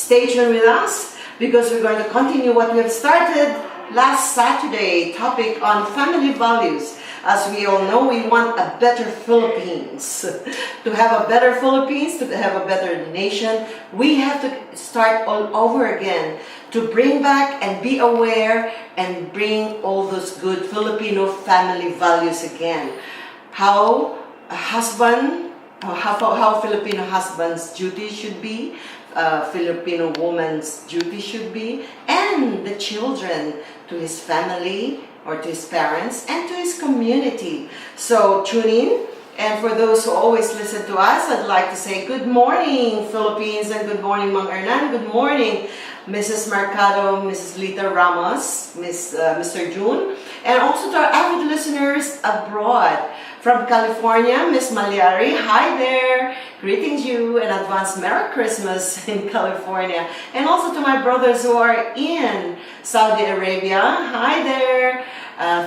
stay tuned with us because we're going to continue what we have started last Saturday, topic on family values. As we all know, we want a better Philippines. To have a better Philippines, to have a better nation, we have to start all over again to bring back and be aware and bring all those good Filipino family values again. How a husband, how Filipino husband's duty should be, Filipino woman's duty should be, and the children to his family or to his parents and to his community. So tune in. And for those who always listen to us, I'd like to say good morning, Philippines, and good morning, Mang Hernan. Good morning, Mrs. Mercado, Mrs. Lita Ramos, Mr. June, and also to our avid listeners abroad. From California, Miss Malyari, hi there. Greetings you and advance Merry Christmas in California. And also to my brothers who are in Saudi Arabia, hi there.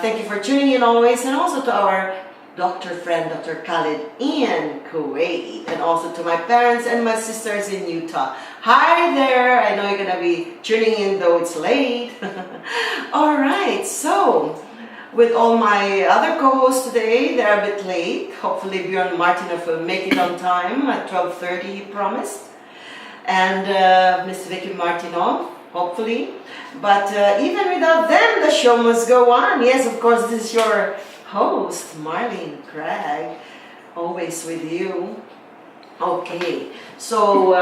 Thank you for tuning in always. And also to our doctor friend, Dr. Khalid in Kuwait. And also to my parents and my sisters in Utah. Hi there. I know you're going to be tuning in though it's late. All right, so with all my other co-hosts today, they're a bit late. Hopefully Bjorn Martinov will make it on time at 12:30, he promised. And Miss Vicky Martinov, hopefully. But even without them, the show must go on. Yes, of course, this is your host, Marlene Craig, always with you. Okay, so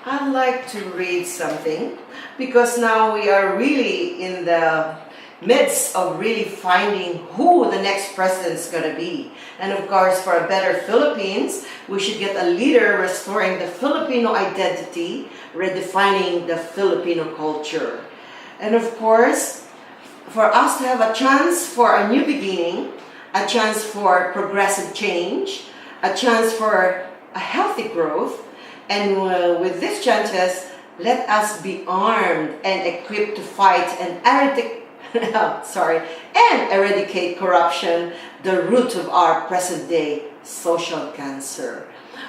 I'd like to read something because now we are really in the midst of really finding who the next president is going to be. And of course, for a better Philippines, we should get a leader restoring the Filipino identity, redefining the Filipino culture. And of course, for us to have a chance for a new beginning, a chance for progressive change, a chance for a healthy growth, and with these chances, let us be armed and equipped to fight and eradicate corruption, the root of our present day social cancer.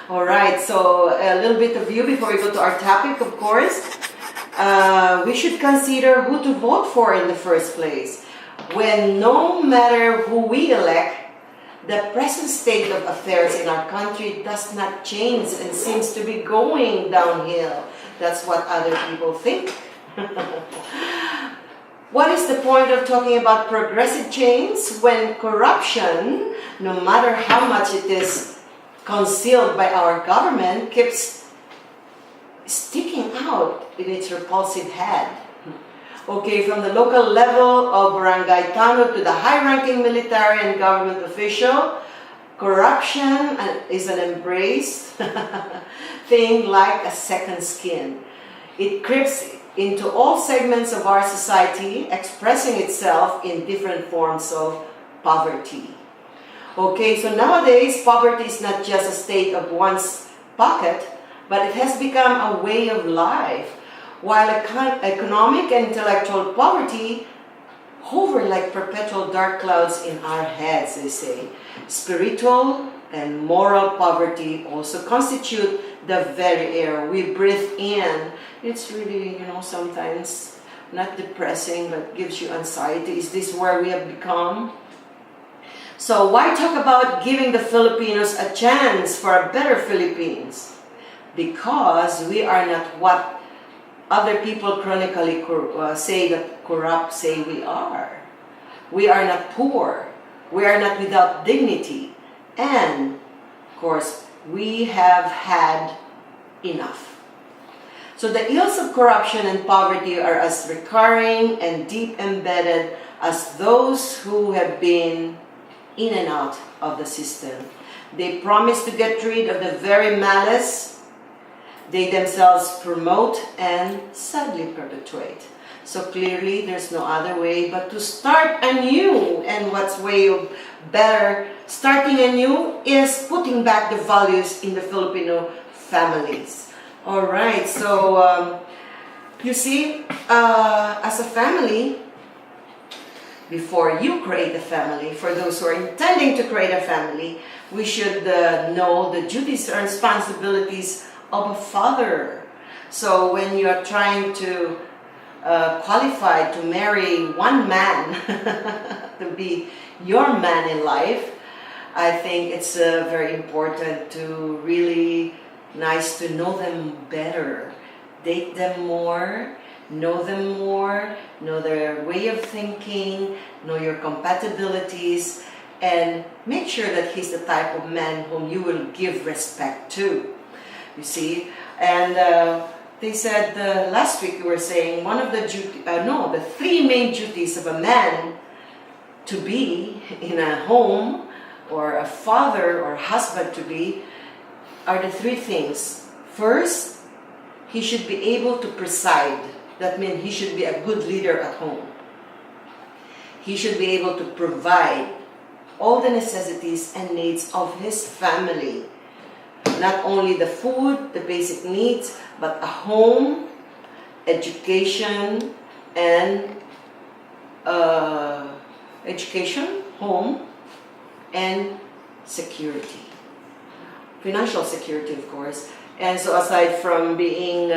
All right, so a little bit of view before we go to our topic, of course. We should consider who to vote for in the first place. When no matter who we elect, the present state of affairs in our country does not change and seems to be going downhill. That's what other people think. What is the point of talking about progressive change when corruption, no matter how much it is concealed by our government, keeps sticking out in its repulsive head? Okay, from the local level of barangay tanod to the high-ranking military and government official, corruption is an embraced thing like a second skin. It creeps into all segments of our society, expressing itself in different forms of poverty. Okay, so nowadays, poverty is not just a state of one's pocket, but it has become a way of life. While economic and intellectual poverty hover like perpetual dark clouds in our heads, they say, spiritual and moral poverty also constitute the very air we breathe in. It's really, sometimes not depressing, but gives you anxiety. Is this where we have become? So why talk about giving the Filipinos a chance for a better Philippines? Because we are not what other people chronically say that corrupt say we are. We are not poor. We are not without dignity. And, of course, we have had enough. So the ills of corruption and poverty are as recurring and deep embedded as those who have been in and out of the system. They promise to get rid of the very malice they themselves promote and sadly perpetuate. So clearly, there's no other way but to start anew. And what's way of better starting anew is putting back the values in the Filipino families. All right, so you see, as a family, before you create a family, for those who are intending to create a family, we should know the duties and responsibilities of a father. So when you are trying to qualify to marry one man to be your man in life, I think it's very important to really nice to know them better, date them more, know them more, know their way of thinking, know your compatibilities, and make sure that he's the type of man whom you will give respect to. You see, and they said last week we were saying one of the the three main duties of a man to be in a home, or a father or husband to be, are the three things. First, he should be able to preside. That means he should be a good leader at home. He should be able to provide all the necessities and needs of his family. Not only the food, the basic needs, but a home, education, and home, and security. Financial security, of course. And so aside from being, you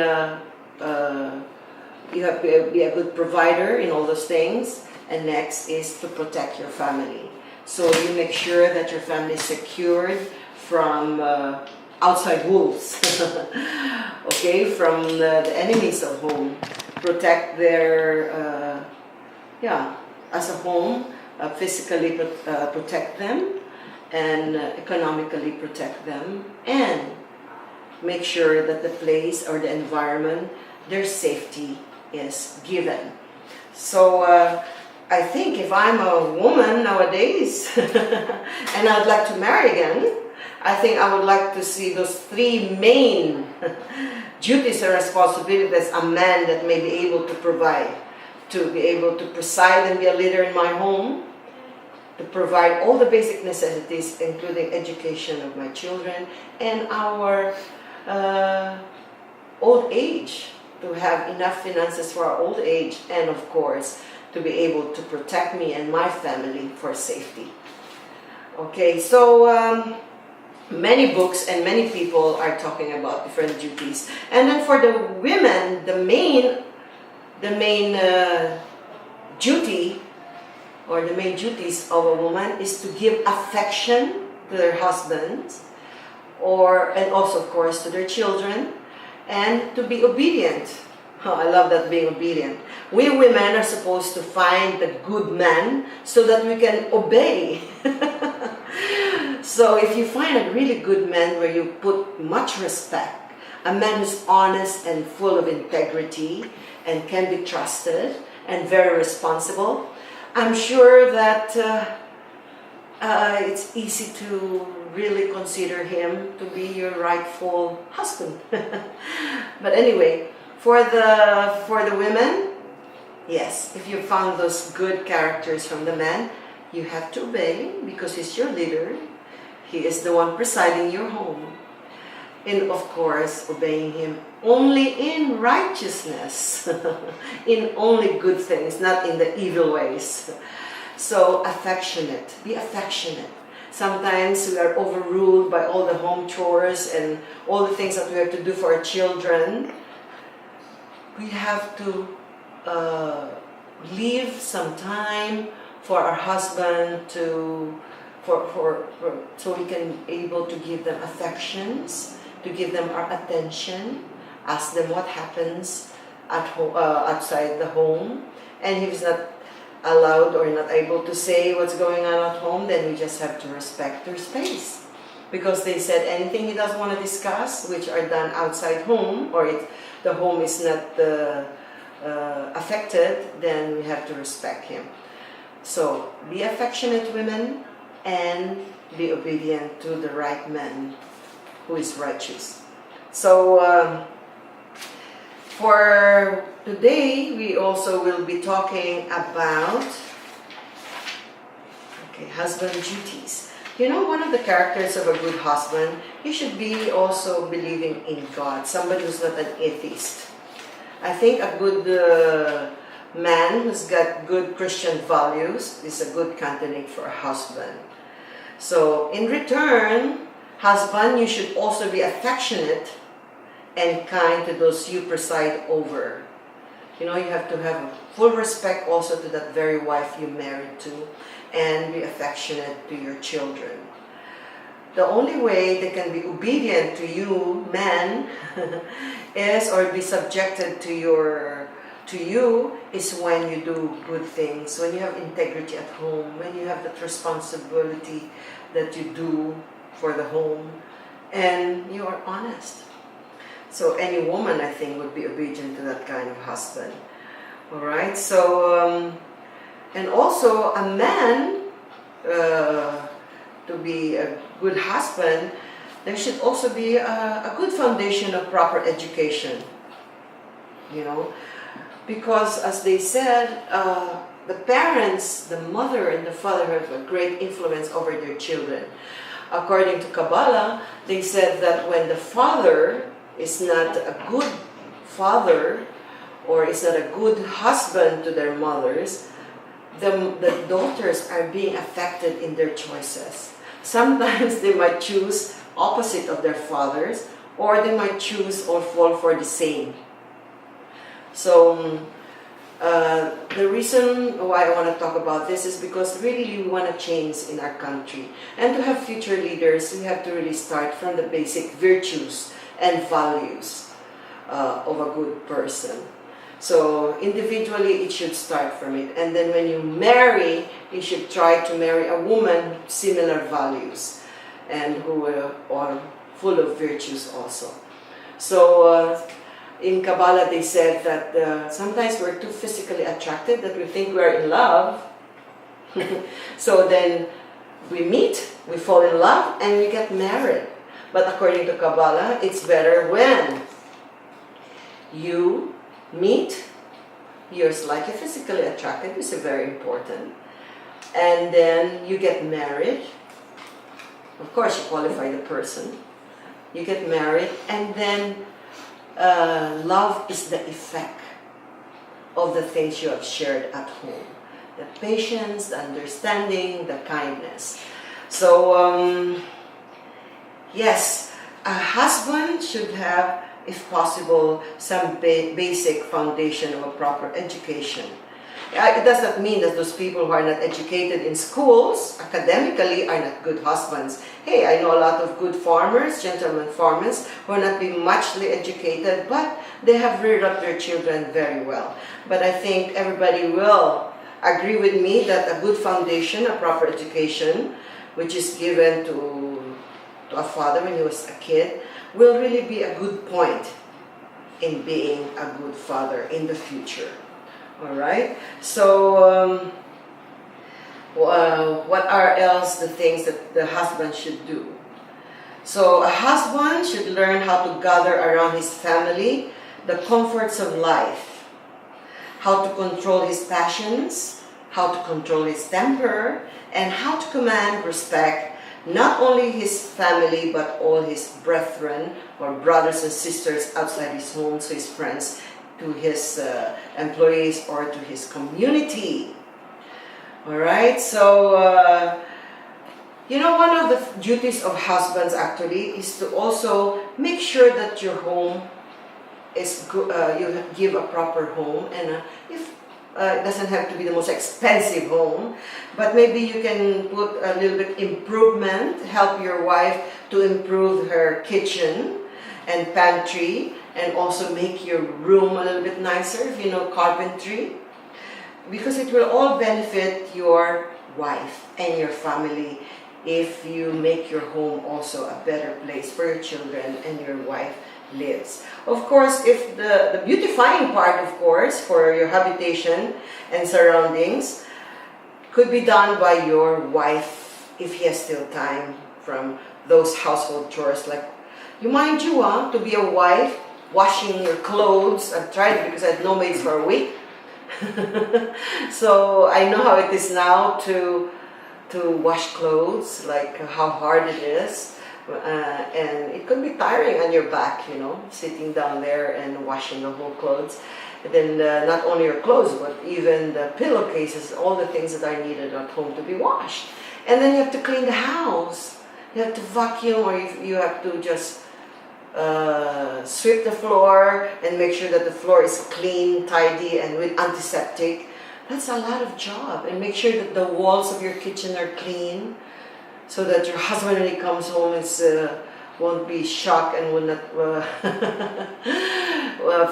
have to be a good provider in all those things, and next is to protect your family. So you make sure that your family is secured from outside wolves, okay, from the enemies of home. Protect their, as a home, physically protect them, and economically protect them, and make sure that the place or the environment, their safety is given. So I think if I'm a woman nowadays and I'd like to marry again, I think I would like to see those three main duties and responsibilities a man that may be able to provide. To be able to preside and be a leader in my home, to provide all the basic necessities, including education of my children, and our old age, to have enough finances for our old age, and of course, to be able to protect me and my family for safety. Okay, so many books and many people are talking about different duties. And then for the women, the main duty, or the main duties of a woman, is to give affection to their husbands, and also of course to their children, and to be obedient. Oh, I love that, being obedient. We women are supposed to find the good man so that we can obey. So if you find a really good man where you put much respect, a man who's honest and full of integrity and can be trusted and very responsible, I'm sure that it's easy to really consider him to be your rightful husband. But anyway, for the women, yes, if you found those good characters from the man, you have to obey, because he's your leader. He is the one presiding your home. And of course, obeying him only in righteousness, in only good things, not in the evil ways. So affectionate, be affectionate. Sometimes we are overruled by all the home chores and all the things that we have to do for our children. We have to leave some time for our husband so we can able to give them affections, to give them our attention, ask them what happens at outside the home. And if it's not allowed or not able to say what's going on at home, then we just have to respect their space. Because they said anything he doesn't want to discuss, which are done outside home, or the home is not affected, then we have to respect him. So be affectionate, women, and be obedient to the right man who is righteous. So for today, we also will be talking about husband duties. You know, one of the characters of a good husband, he should be also believing in God, somebody who's not an atheist. I think a good man who's got good Christian values is a good candidate for a husband. So in return, husband, you should also be affectionate and kind to those you preside over. You know, you have to have full respect also to that very wife you married to, and be affectionate to your children. The only way they can be obedient to you, men, is, or be subjected to you, is when you do good things, when you have integrity at home, when you have that responsibility that you do for the home, and you are honest. So any woman, I think, would be obedient to that kind of husband. All right. So and also a man, to be a good husband, there should also be a good foundation of proper education. You know, because as they said, the parents, the mother and the father have a great influence over their children. According to Kabbalah, they said that when the father is not a good father or is not a good husband to their mothers, the daughters are being affected in their choices. Sometimes they might choose opposite of their fathers, or they might choose or fall for the same. So the reason why I want to talk about this is because really we want to change in our country. And to have future leaders, we have to really start from the basic virtues and values of a good person. So individually, it should start from it. And then when you marry, you should try to marry a woman with similar values and who are full of virtues also. So in Kabbalah, they said that sometimes we're too physically attracted that we think we're in love. So then we meet, we fall in love, and we get married. But according to Kabbalah, it's better when you meet, you're slightly physically attracted, which is very important, and then you get married. Of course, you qualify the person. You get married, and then love is the effect of the things you have shared at home. The patience, the understanding, the kindness. So, yes, a husband should have, if possible, some basic foundation of a proper education. It does not mean that those people who are not educated in schools, academically, are not good husbands. Hey, I know a lot of good farmers, gentlemen farmers, who are not being muchly educated, but they have reared up their children very well. But I think everybody will agree with me that a good foundation, a proper education, which is given to a father when he was a kid, will really be a good point in being a good father in the future. All right. So, what are else the things that the husband should do? So, a husband should learn how to gather around his family the comforts of life, how to control his passions, how to control his temper, and how to command respect not only his family but all his brethren or brothers and sisters outside his home, so his friends, to his employees, or to his community. All right, so you know, one of the duties of husbands actually is to also make sure that your home is good. You give a proper home, and if it doesn't have to be the most expensive home, but maybe you can put a little bit improvement, help your wife to improve her kitchen and pantry, and also make your room a little bit nicer if you know carpentry, because it will all benefit your wife and your family if you make your home also a better place for your children and your wife lives. Of course, if the beautifying part, of course, for your habitation and surroundings could be done by your wife if he has still time from those household chores. Like, you mind you, to be a wife, washing your clothes. I've tried it because I had no maids for a week. So I know how it is now to wash clothes, like how hard it is. And it could be tiring on your back, you know, sitting down there and washing the whole clothes. And then not only your clothes, but even the pillowcases, all the things that are needed at home to be washed. And then you have to clean the house. You have to vacuum, or you have to just sweep the floor and make sure that the floor is clean, tidy, and with antiseptic. That's a lot of job. And make sure that the walls of your kitchen are clean, so that your husband, when he comes home, won't be shocked and will not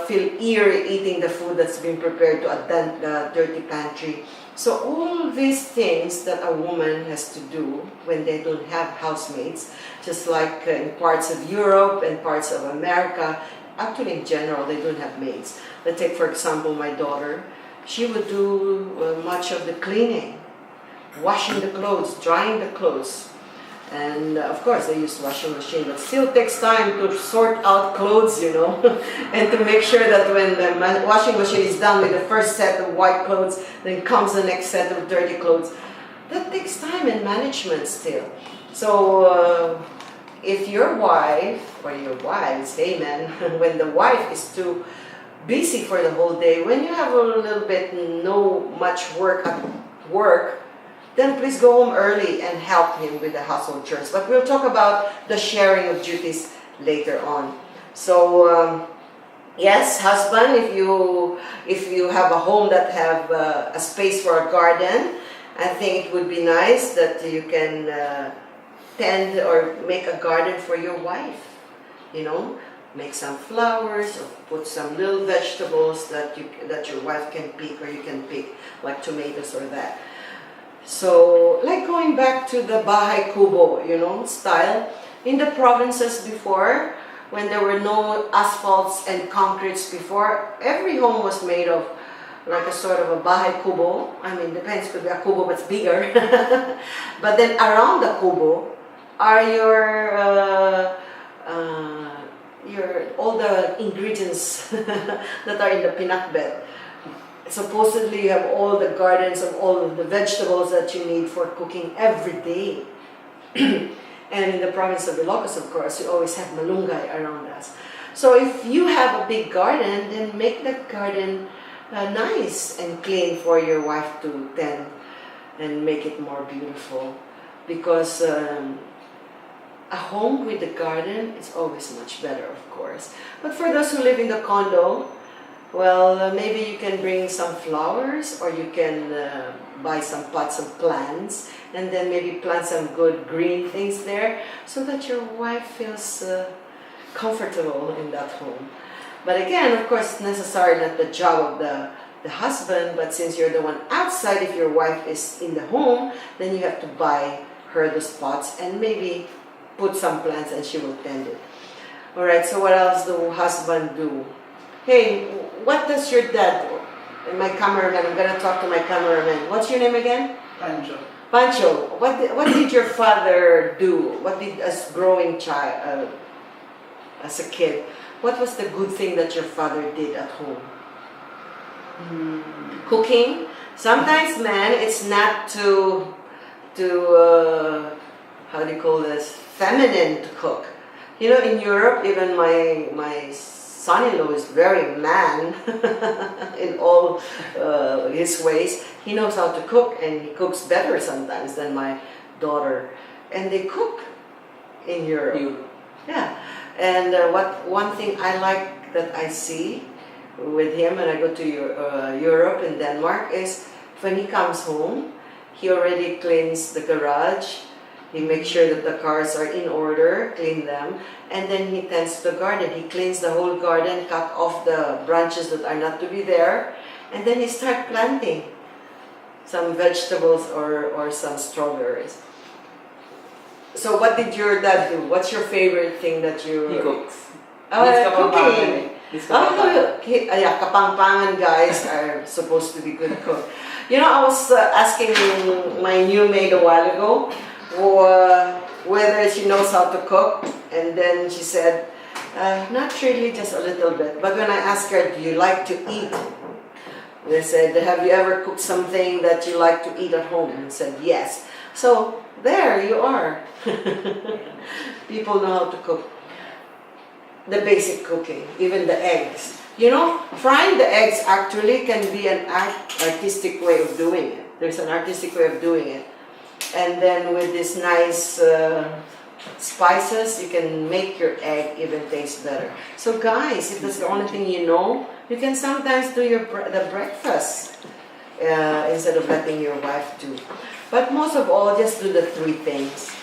feel eerie eating the food that's been prepared to attend the dirty pantry. So all these things that a woman has to do when they don't have housemaids, just like in parts of Europe and parts of America, actually in general they don't have maids. Let's take for example my daughter. She would do much of the cleaning, washing the clothes, drying the clothes. And of course they use washing machine, but still takes time to sort out clothes, you know, and to make sure that when the washing machine is done with the first set of white clothes, then comes the next set of dirty clothes. That takes time and management still. So if your wife, or your wives, amen, when the wife is too busy for the whole day, when you have a little bit much work at work, then please go home early and help him with the household chores. But we'll talk about the sharing of duties later on. So yes, husband, if you have a home that have a space for a garden, I think it would be nice that you can tend or make a garden for your wife. You know, make some flowers or put some little vegetables that your wife can pick, or you can pick, like tomatoes or that. So, like going back to the Bahay Kubo, you know, style. In the provinces before, when there were no asphalts and concretes before, every home was made of like a sort of a Bahay Kubo. I mean, depends, could be a kubo but it's bigger. But then around the kubo are your all the ingredients that are in the pinakbet. Supposedly you have all the gardens of all of the vegetables that you need for cooking every day. And in the province of Ilocos, of course, you always have malunggay around us. So if you have a big garden, then make that garden nice and clean for your wife to tend and make it more beautiful. Because a home with a garden is always much better, of course. But for those who live in the condo, well, maybe you can bring some flowers, or you can buy some pots of plants, and then maybe plant some good green things there, so that your wife feels comfortable in that home. But again, of course, it's necessarily not the job of the husband, but since you're the one outside, if your wife is in the home, then you have to buy her those pots and maybe put some plants and she will tend it. Alright, so what else do husband do? Hey, what does your dad do? And my cameraman, I'm gonna talk to my cameraman. What's your name again? Pancho. Pancho, what did your father do? What did, as growing child, as a kid, what was the good thing that your father did at home? Cooking. Sometimes, man, it's not too how do you call this? Feminine to cook. You know, in Europe, even my son-in-law is very man in all his ways. He knows how to cook, and he cooks better sometimes than my daughter. And they cook in Europe. Yeah. And one thing I like that I see with him when I go to Europe and Denmark is when he comes home, he already cleans the garage. He makes sure that the cars are in order, clean them, and then he tends to the garden. He cleans the whole garden, cut off the branches that are not to be there, and then he starts planting some vegetables or some strawberries. So what did your dad do? What's your favorite thing that you... He cooks. Cooking. He's Yeah, Kapampangan guys are supposed to be good cook. You know, I was asking my new maid a while ago whether she knows how to cook, and then she said, not really, just a little bit. But when I asked her, do you like to eat? They said, have you ever cooked something that you like to eat at home? And I said, yes. So there you are. People know how to cook. The basic cooking, even the eggs. You know, frying the eggs actually can be an artistic way of doing it. There's an artistic way of doing it. And then with this nice spices, you can make your egg even taste better. So guys, if that's the only thing you know, you can sometimes do the breakfast instead of letting your wife do. But most of all, just do the three things.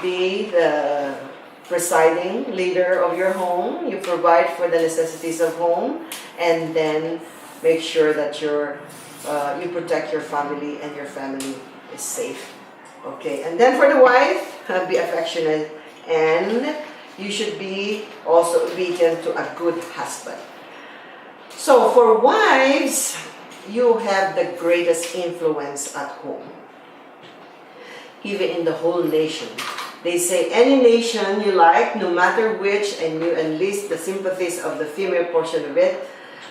Be the presiding leader of your home. You provide for the necessities of home, and then make sure that you protect your family and your family is safe. Okay, and then for the wife, be affectionate, and you should be also obedient to a good husband. So for wives, you have the greatest influence at home, even in the whole nation. They say any nation you like, no matter which, and you enlist the sympathies of the female portion of it.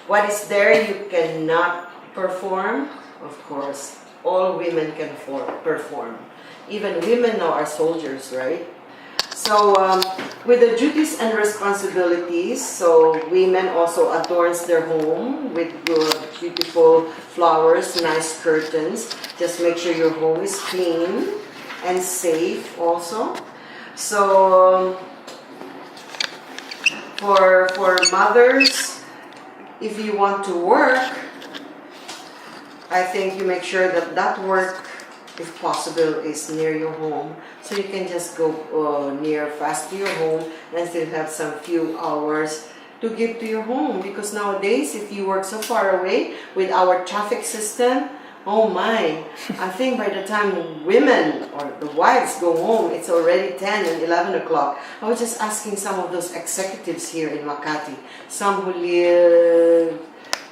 What is there you cannot perform? Of course, all women can perform. Even women now are soldiers, right? So with the duties and responsibilities, so women also adorns their home with good, beautiful flowers, nice curtains. Just make sure your home is clean and safe also. So for mothers, if you want to work, I think you make sure that work, if possible, is near your home, so you can just go fast to your home and still have some few hours to give to your home. Because nowadays, if you work so far away with our traffic system, oh my, I think by the time women or the wives go home, it's already 10 and 11 o'clock. I was just asking some of those executives here in Makati, some who live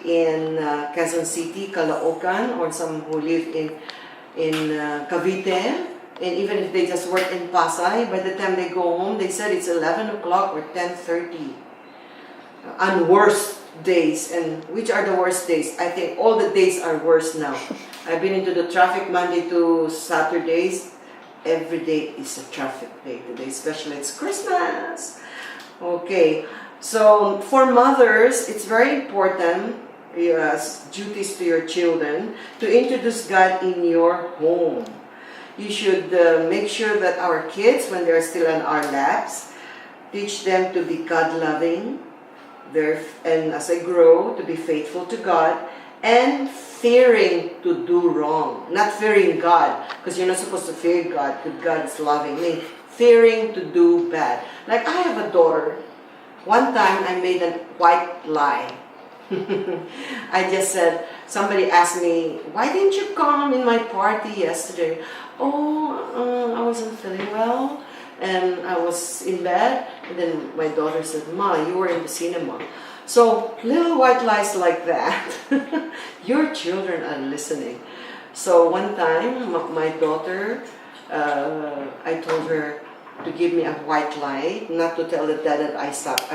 in Quezon City, Caloocan, or some who live in Cavite, and even if they just work in Pasay, by the time they go home, they said it's 11 o'clock or 10:30. On worst days. And which are the worst days? I think all the days are worse now. I've been into the traffic Monday to Saturdays. Every day is a traffic day today, especially it's Christmas. Okay, so for mothers, it's very important, as duties to your children, to introduce God in your home. You should make sure that our kids, when they're still on our laps, teach them to be God-loving, and as they grow, to be faithful to God, and fearing to do wrong. Not fearing God, because you're not supposed to fear God, because God is loving me. Fearing to do bad. Like I have a daughter. One time I made a white lie. I just said, somebody asked me, why didn't you come in my party yesterday? I wasn't feeling well, and I was in bed. And then my daughter said, Ma, you were in the cinema. So little white lies like that, your children are listening. So one time, my daughter, I told her to give me a white lie, not to tell the dad that I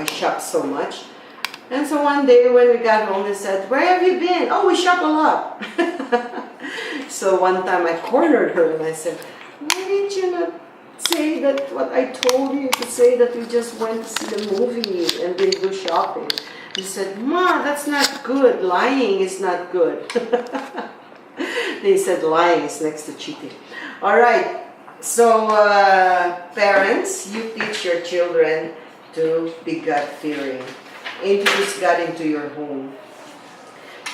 shop so much. And so one day when we got home, they said, where have you been? Oh, we shop a lot. So one time I cornered her and I said, why didn't you not say that what I told you to say, that we just went to see the movie and didn't go shopping? He said, Ma, that's not good. Lying is not good. They said lying is next to cheating. All right. So parents, you teach your children to be God-fearing. Introduce God into your home.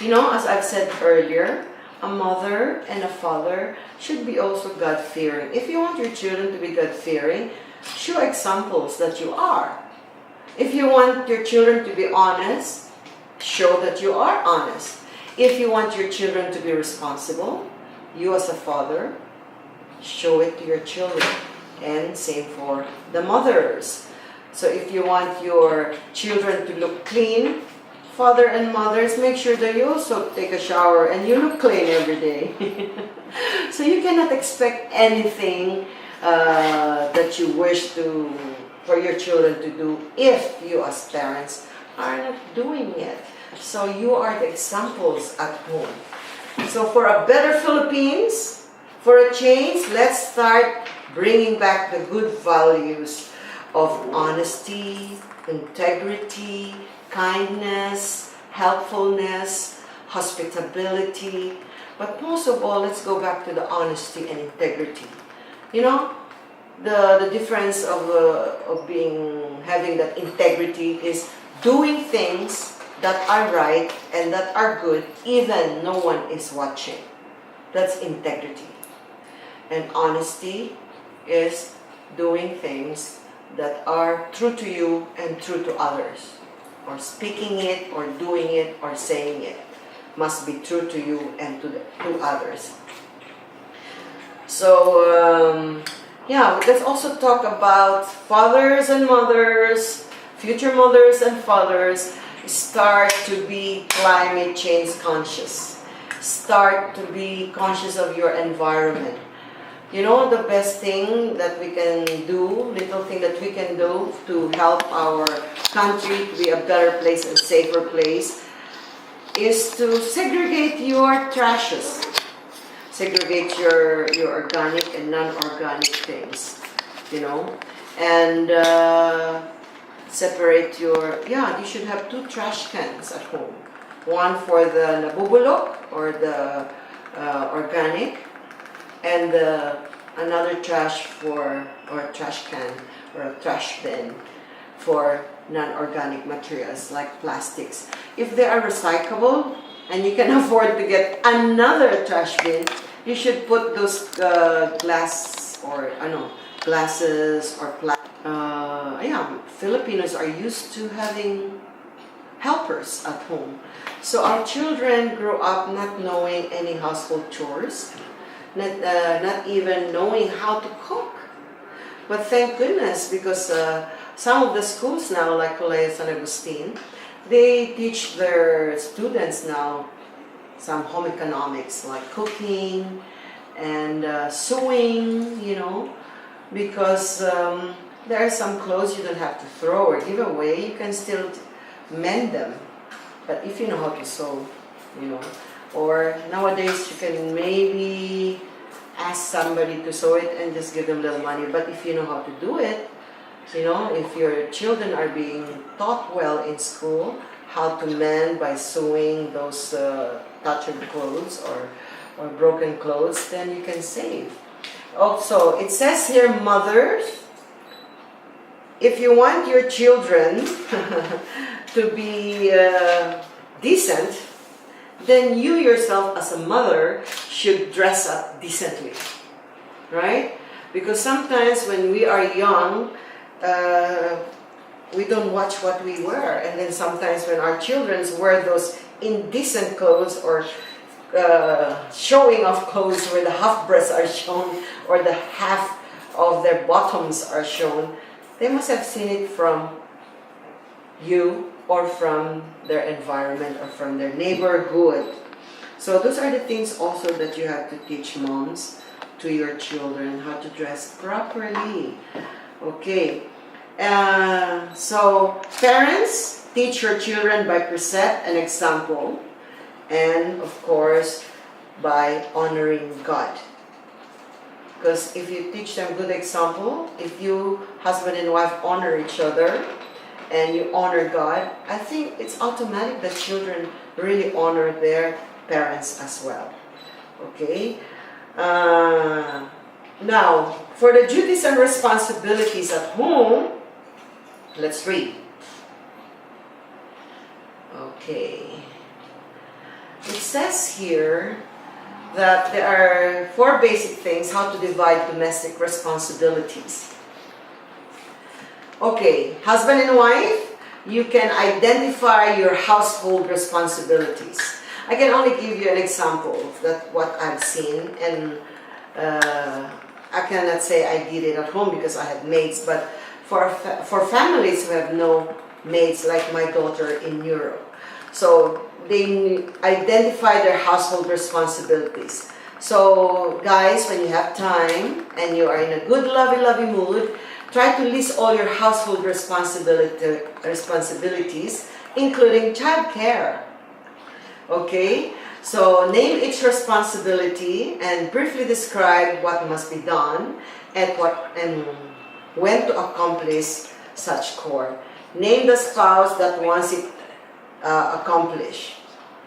You know, as I've said earlier, a mother and a father should be also God-fearing. If you want your children to be God-fearing, show examples that you are. If you want your children to be honest, show that you are honest. If you want your children to be responsible, you as a father, show it to your children. And same for the mothers. So if you want your children to look clean, father and mothers, make sure that you also take a shower and you look clean every day. So you cannot expect anything that you wish for your children to do if you as parents are not doing it. So you are the examples at home. So for a better Philippines, for a change, let's start bringing back the good values of honesty, integrity, kindness, helpfulness, hospitality. But most of all, let's go back to the honesty and integrity. You know, the difference of having that integrity is doing things that are right and that are good even no one is watching. That's integrity. And honesty is doing things that are true to you and true to others, or speaking it or doing it or saying it must be true to you and to others. So yeah, let's also talk about fathers and mothers, future mothers and fathers. Start to be climate change conscious. Start to be conscious of your environment. You know, the best thing that we can do, little thing that we can do to help our country to be a better place and safer place, is to segregate your trashes. Segregate your organic and non-organic things, you know, and separate your, you should have 2 trash cans at home. One for the nabubulok or the organic, and another trash can or a trash bin for non-organic materials like plastics. If they are recyclable and you can afford to get another trash bin, you should put those glasses or Filipinos are used to having helpers at home. So our children grow up not knowing any household chores, not even knowing how to cook. But thank goodness, because some of the schools now, like Colegio San Agustin, they teach their students now some home economics, like cooking and sewing, you know, because there are some clothes you don't have to throw or give away, you can still mend them. But if you know how to sew, you know, or nowadays you can maybe ask somebody to sew it and just give them a little money. But if you know how to do it, you know, if your children are being taught well in school how to mend by sewing those tattered clothes or broken clothes, then you can save. Also, it says here, mothers, if you want your children to be decent, then you yourself as a mother should dress up decently, right? Because sometimes when we are young, we don't watch what we wear, and then sometimes when our children wear those indecent clothes or showing off clothes where the half breasts are shown or the half of their bottoms are shown, they must have seen it from you or from their environment or from their neighborhood. So those are the things also that you have to teach moms to your children, how to dress properly. Okay, so parents, teach your children by precept and example, and of course by honoring God. Because if you teach them good example, if you husband and wife honor each other and you honor God, I think it's automatic that children really honor their parents as well. Okay? Now, for the duties and responsibilities at home, let's read. Okay. It says here that there are 4 basic things how to divide domestic responsibilities. Okay, husband and wife, you can identify your household responsibilities. I can only give you an example of that what I've seen, and I cannot say I did it at home because I had maids, but for families who have no maids, like my daughter in Europe, so they identify their household responsibilities. So guys, when you have time and you are in a good lovey mood, try to list all your household responsibilities, including child care. Okay, so name each responsibility and briefly describe what must be done and when to accomplish such chore. Name the spouse that wants it accomplished.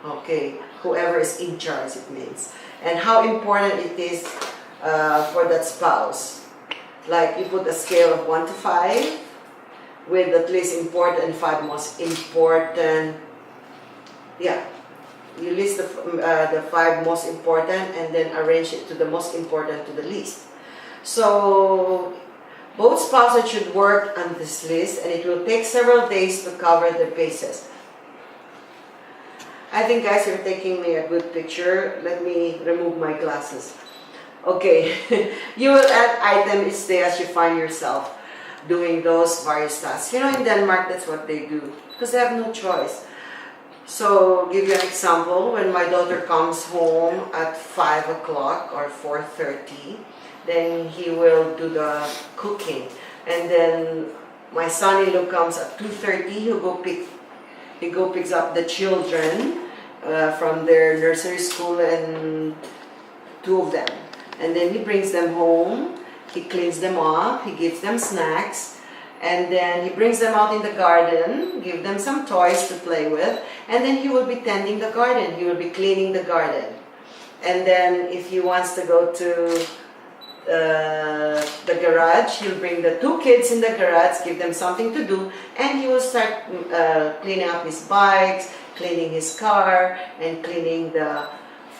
Okay, whoever is in charge, it means, and how important it is for that spouse. Like you put a scale of 1 to 5 with at least important and 5 most important. Yeah, you list the 5 most important and then arrange it to the most important to the least. So both spouses should work on this list, and it will take several days to cover the bases. I think, guys, you're taking me a good picture. Let me remove my glasses. Okay, you will add item each day as you find yourself doing those various tasks. You know, in Denmark, that's what they do because they have no choice. So, give you an example. When my daughter comes home at 5 o'clock or 4:30, then he will do the cooking. And then my son-in-law comes at 2:30. He picks up the children from their nursery school, and 2 of them. And then he brings them home. He cleans them up. He gives them snacks. And then he brings them out in the garden, give them some toys to play with, and then he will be tending the garden. He will be cleaning the garden. And then if he wants to go to the garage, he'll bring the 2 kids in the garage, give them something to do, and he will start cleaning up his bikes, cleaning his car, and cleaning the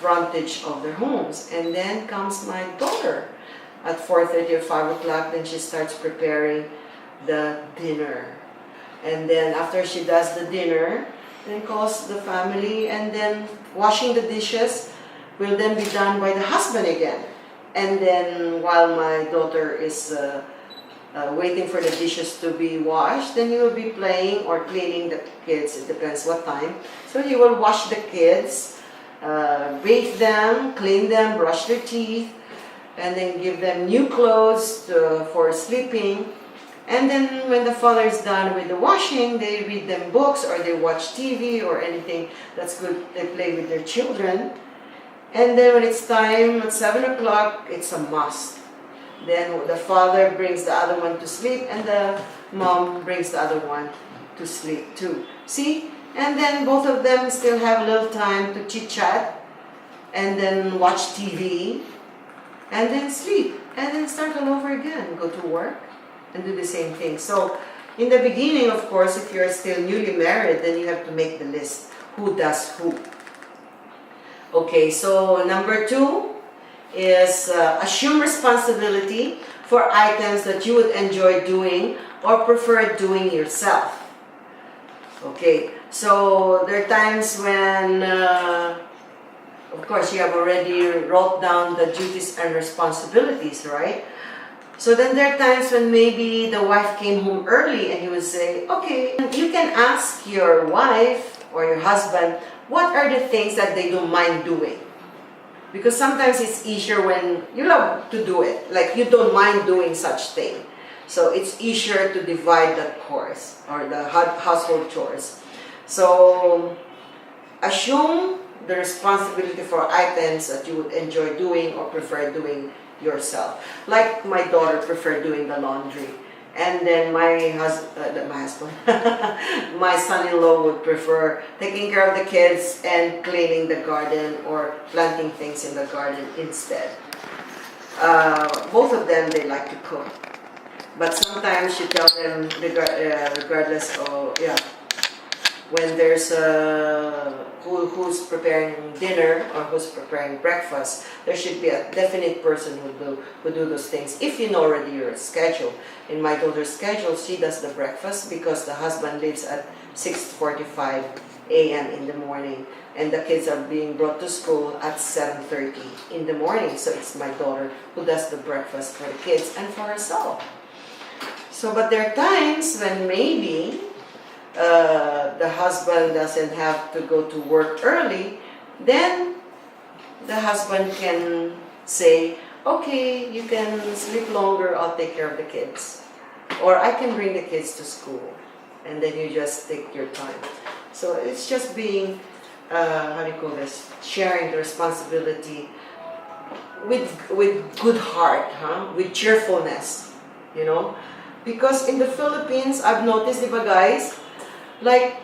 frontage of their homes. And then comes my daughter at 4:30 or 5 o'clock, then she starts preparing the dinner. And then after she does the dinner, then calls the family, and then washing the dishes will then be done by the husband again. And then while my daughter is waiting for the dishes to be washed, then he will be playing or cleaning the kids. It depends what time. So he will wash the kids, bathe them, clean them, brush their teeth, and then give them new clothes for sleeping. And then when the father is done with the washing, they read them books or they watch TV or anything that's good. They play with their children. And then when it's time at 7 o'clock, it's a must. Then the father brings the other one to sleep, and the mom brings the other one to sleep too. See? And then both of them still have a little time to chit-chat, and then watch TV, and then sleep, and then start all over again, go to work, and do the same thing. So in the beginning, of course, if you're still newly married, then you have to make the list. Who does who? Okay, so number 2 is assume responsibility for items that you would enjoy doing or prefer doing yourself. Okay, so there are times when, of course, you have already wrote down the duties and responsibilities, right? So then there are times when maybe the wife came home early and you would say, okay, you can ask your wife or your husband, what are the things that they don't mind doing? Because sometimes it's easier when you love to do it, like you don't mind doing such thing. So it's easier to divide the chores or the household chores. So assume the responsibility for items that you would enjoy doing or prefer doing yourself. Like my daughter preferred doing the laundry, and then my my son-in-law would prefer taking care of the kids and cleaning the garden or planting things in the garden instead. Both of them, they like to cook, but sometimes you tell them regardless of when there's who's preparing dinner or who's preparing breakfast, there should be a definite person who do those things. If you know already your schedule. In my daughter's schedule, she does the breakfast because the husband leaves at 6:45 a.m. in the morning, and the kids are being brought to school at 7:30 in the morning. So it's my daughter who does the breakfast for the kids and for herself. So, but there are times when maybe the husband doesn't have to go to work early, then the husband can say, okay, you can sleep longer, I'll take care of the kids. Or I can bring the kids to school, and then you just take your time. So it's just being, sharing the responsibility with good heart, with cheerfulness, you know. Because in the Philippines, I've noticed, diba guys, like,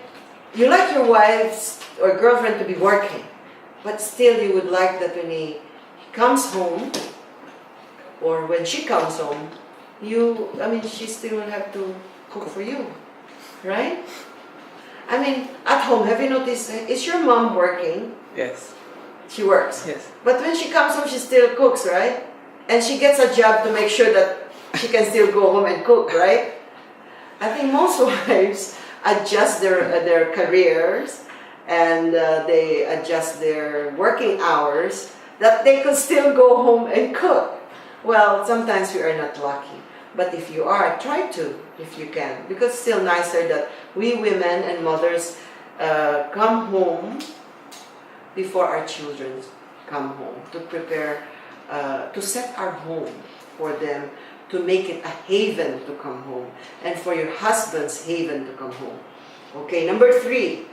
you like your wife or girlfriend to be working, but still you would like that when he comes home, or when she comes home, she still will have to cook for you, right? I mean, at home, have you noticed, is your mom working? Yes. She works. Yes. But when she comes home, she still cooks, right? And she gets a job to make sure that she can still go home and cook, right? I think most wives adjust their careers and they adjust their working hours that they could still go home and cook. Well, sometimes we are not lucky. But if you are, try to, if you can. Because it's still nicer that we women and mothers come home before our children come home to prepare, to set our home for them, to make it a haven to come home, and for your husband's haven to come home. Okay, number 3.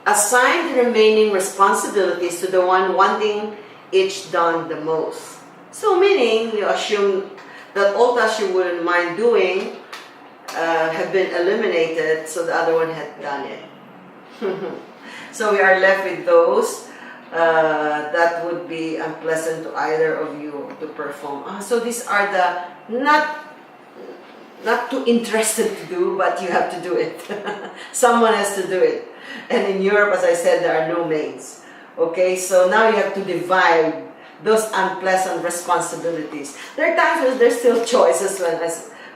Assign the remaining responsibilities to the one wanting each done the most. So meaning, you assume that all tasks you wouldn't mind doing have been eliminated, so the other one had done it. So we are left with those that would be unpleasant to either of you to perform. So these are the not too interested to do, but you have to do it. Someone has to do it. And in Europe, as I said, there are no maids. Okay, so now you have to divide those unpleasant responsibilities. There are times when there's still choices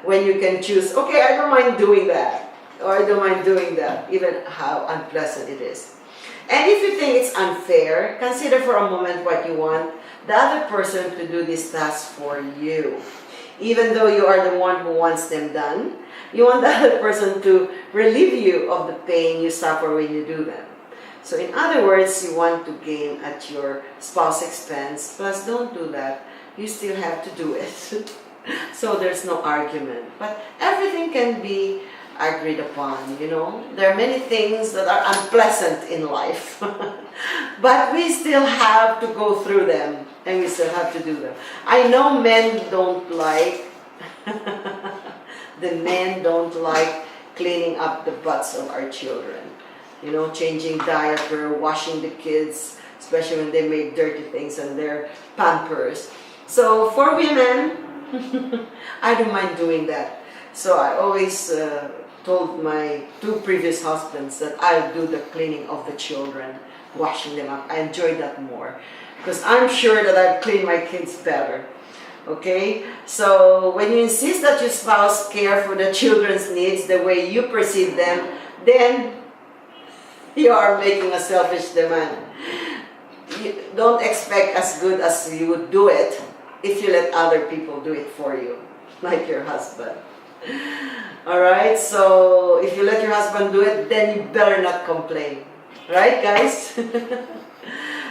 when you can choose, okay, I don't mind doing that, or I don't mind doing that, even how unpleasant it is. And if you think it's unfair, consider for a moment what you want the other person to do this task for you. Even though you are the one who wants them done, you want the other person to relieve you of the pain you suffer when you do them. So in other words, you want to gain at your spouse's expense, plus don't do that. You still have to do it. So there's no argument. But everything can be agreed upon, you know. There are many things that are unpleasant in life. But we still have to go through them, and we still have to do them. I know men don't like, the men don't like cleaning up the butts of our children. You know, changing diaper, washing the kids, especially when they make dirty things on their Pampers. So for women, I don't mind doing that. So I always told my 2 previous husbands that I'll do the cleaning of the children, washing them up. I enjoy that more because I'm sure that I've cleaned my kids better. Okay? So when you insist that your spouse care for the children's needs the way you perceive them, then you are making a selfish demand. You don't expect as good as you would do it if you let other people do it for you, like your husband. Alright, so if you let your husband do it, then you better not complain. Right, guys?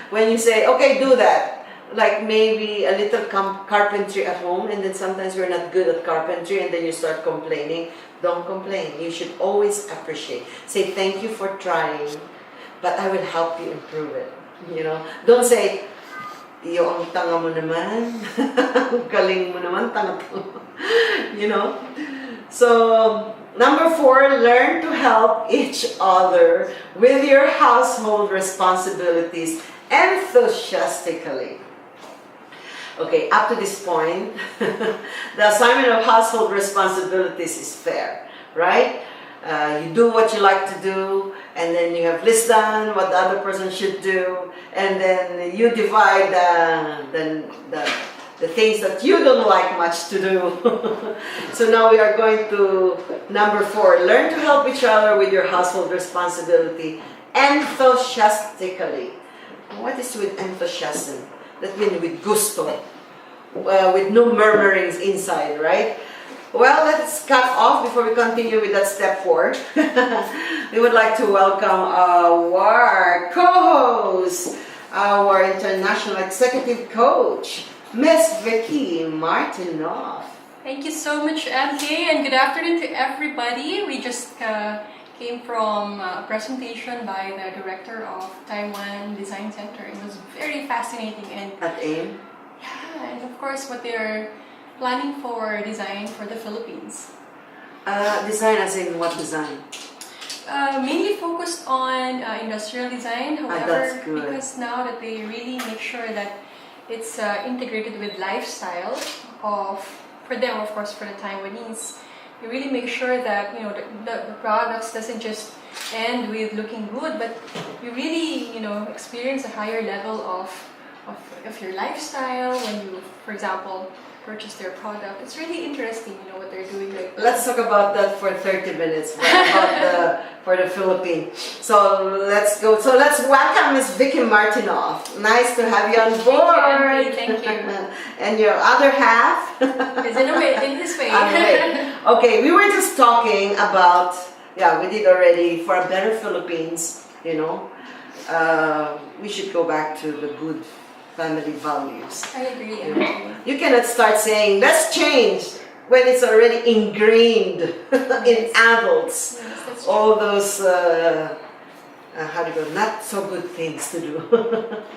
When you say, okay, do that, like maybe a little carpentry at home, and then sometimes we're not good at carpentry, and then you start complaining. Don't complain. You should always appreciate. Say, thank you for trying, but I will help you improve it. You know, don't say, iyo ang tanga mo naman, galing mo naman, tanga to. You know. So, number 4, learn to help each other with your household responsibilities enthusiastically. Okay, up to this point, the assignment of household responsibilities is fair, right? You do what you like to do, and then you have list down what the other person should do, and then you divide the things that you don't like much to do. So now we are going to number 4, learn to help each other with your household responsibility enthusiastically. What is with enthusiasm? That means with gusto, with no murmurings inside, right? Well, let's cut off before we continue with that step 4. We would like to welcome our co-host, our international executive coach, Miss Vicky Martinoff. Thank you so much, MK, and good afternoon to everybody. We just came from a presentation by the director of Taiwan Design Center. It was very fascinating, and At AIM? yeah, and of course what they're planning for design for the Philippines. Design as in what design? Mainly focused on industrial design. However, that's good. because now that they really make sure that it's integrated with lifestyle of for them, of course, for the Taiwanese, you really make sure that the products doesn't just end with looking good, but you really experience a higher level of your lifestyle when you, for example, purchase their product. It's really interesting, what they're doing. Like, let's talk about that for 30 minutes for the Philippines. So let's go. So let's welcome Miss Vicky Martinoff. Nice to have you on board. Thank you. And your other half. Is in his way. Okay, we were just talking about, we did already, for a better Philippines, we should go back to the good family values. I agree. You cannot start saying, let's change, when it's already ingrained in adults. Yes, that's All those, not so good things to do.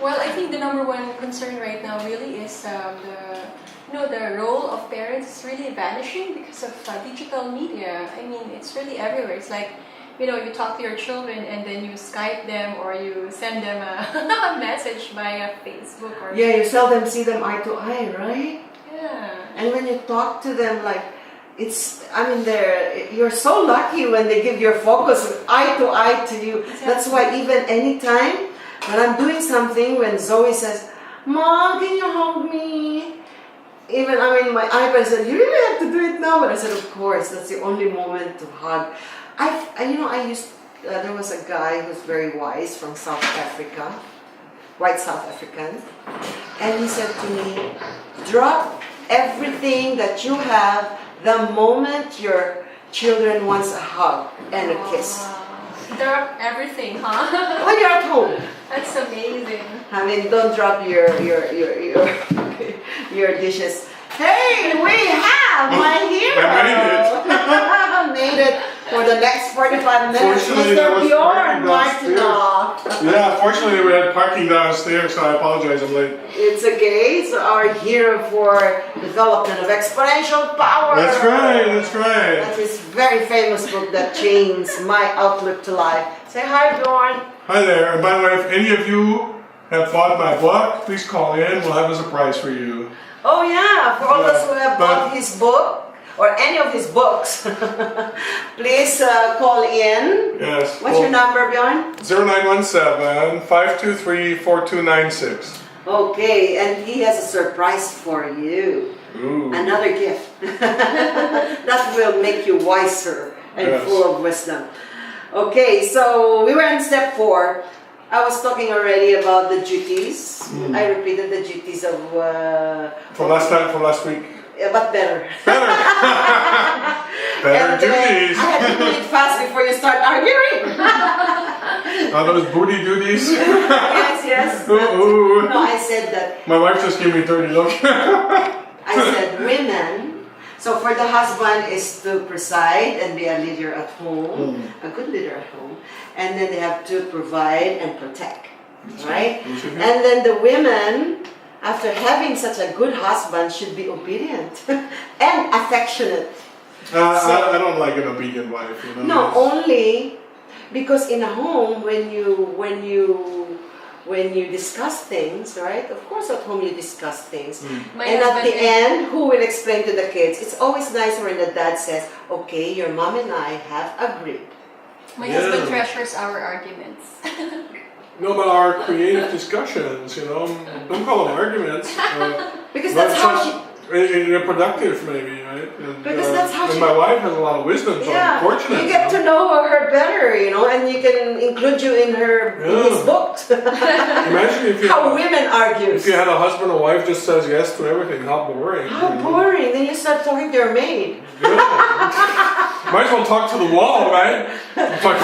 Well, I think the number one concern right now really is the role of parents is really vanishing because of digital media. I mean, it's really everywhere. It's like, you talk to your children and then you Skype them or you send them a message via Facebook or You seldom see them eye to eye, right? Yeah. And when you talk to them, like, you're so lucky when they give your focus eye to eye to you. Exactly. That's why even anytime when I'm doing something, when Zoe says, Mom, can you hug me? Even, my iPad said, you really have to do it now. But I said, of course, that's the only moment to hug. There was a guy who's very wise from South Africa, white South African, and he said to me, drop everything that you have the moment your children wants a hug and a kiss. Drop everything, huh? When you're at home. That's amazing. Don't drop your dishes. Hey, we have my hero. I made it for the next 45 minutes. Fortunately, there Mr. was Bjorn parking Martinoff. Yeah, fortunately we had parking downstairs, so I apologize, I'm late. It's okay. It's our hero for development of exponential power. That's right. That's his very famous book that changed my outlook to life. Say hi, Bjorn. Hi there, and by the way, if any of you have bought my book, please call in, we'll have a surprise for you. Oh yeah, for all Yeah, those who have but- bought his book or any of his books, please call in. Yes. What's your number, Bjorn? 0917-523-4296. Okay, and he has a surprise for you. Ooh. Another gift that will make you wiser and Yes. full of wisdom. Okay, so we were in step 4. I was talking already about the duties. I repeated the duties of From last week. but better. Better And, duties. I had to do it fast before you start arguing. Those booty duties. yes. Ooh. No, I said that. My wife just gave me a dirty look. I said women. So for the husband is to preside and be a leader at home, a good leader at home, and then they have to provide and protect, right? And then the women, after having such a good husband, should be obedient and affectionate. I don't like an obedient wife, No, only because in a home when you discuss things, right? Of course, at home you discuss things. My And at the husband end, who will explain to the kids? It's always nicer when the dad says, okay, your mom and I have agreed. My Yeah. husband treasures our arguments. No, but our creative discussions, don't call them arguments. Because but that's how some- they're productive, maybe, right? And, Because that's how and she- my wife has a lot of wisdom, so I'm fortunate. you get to know her better, and you can include you in his books. Imagine if you How had, women argue. if you had a husband or wife just says yes to everything. How boring. How boring. Then you start talking to your maid. Yeah. Might as well talk to the wall, right? It's like,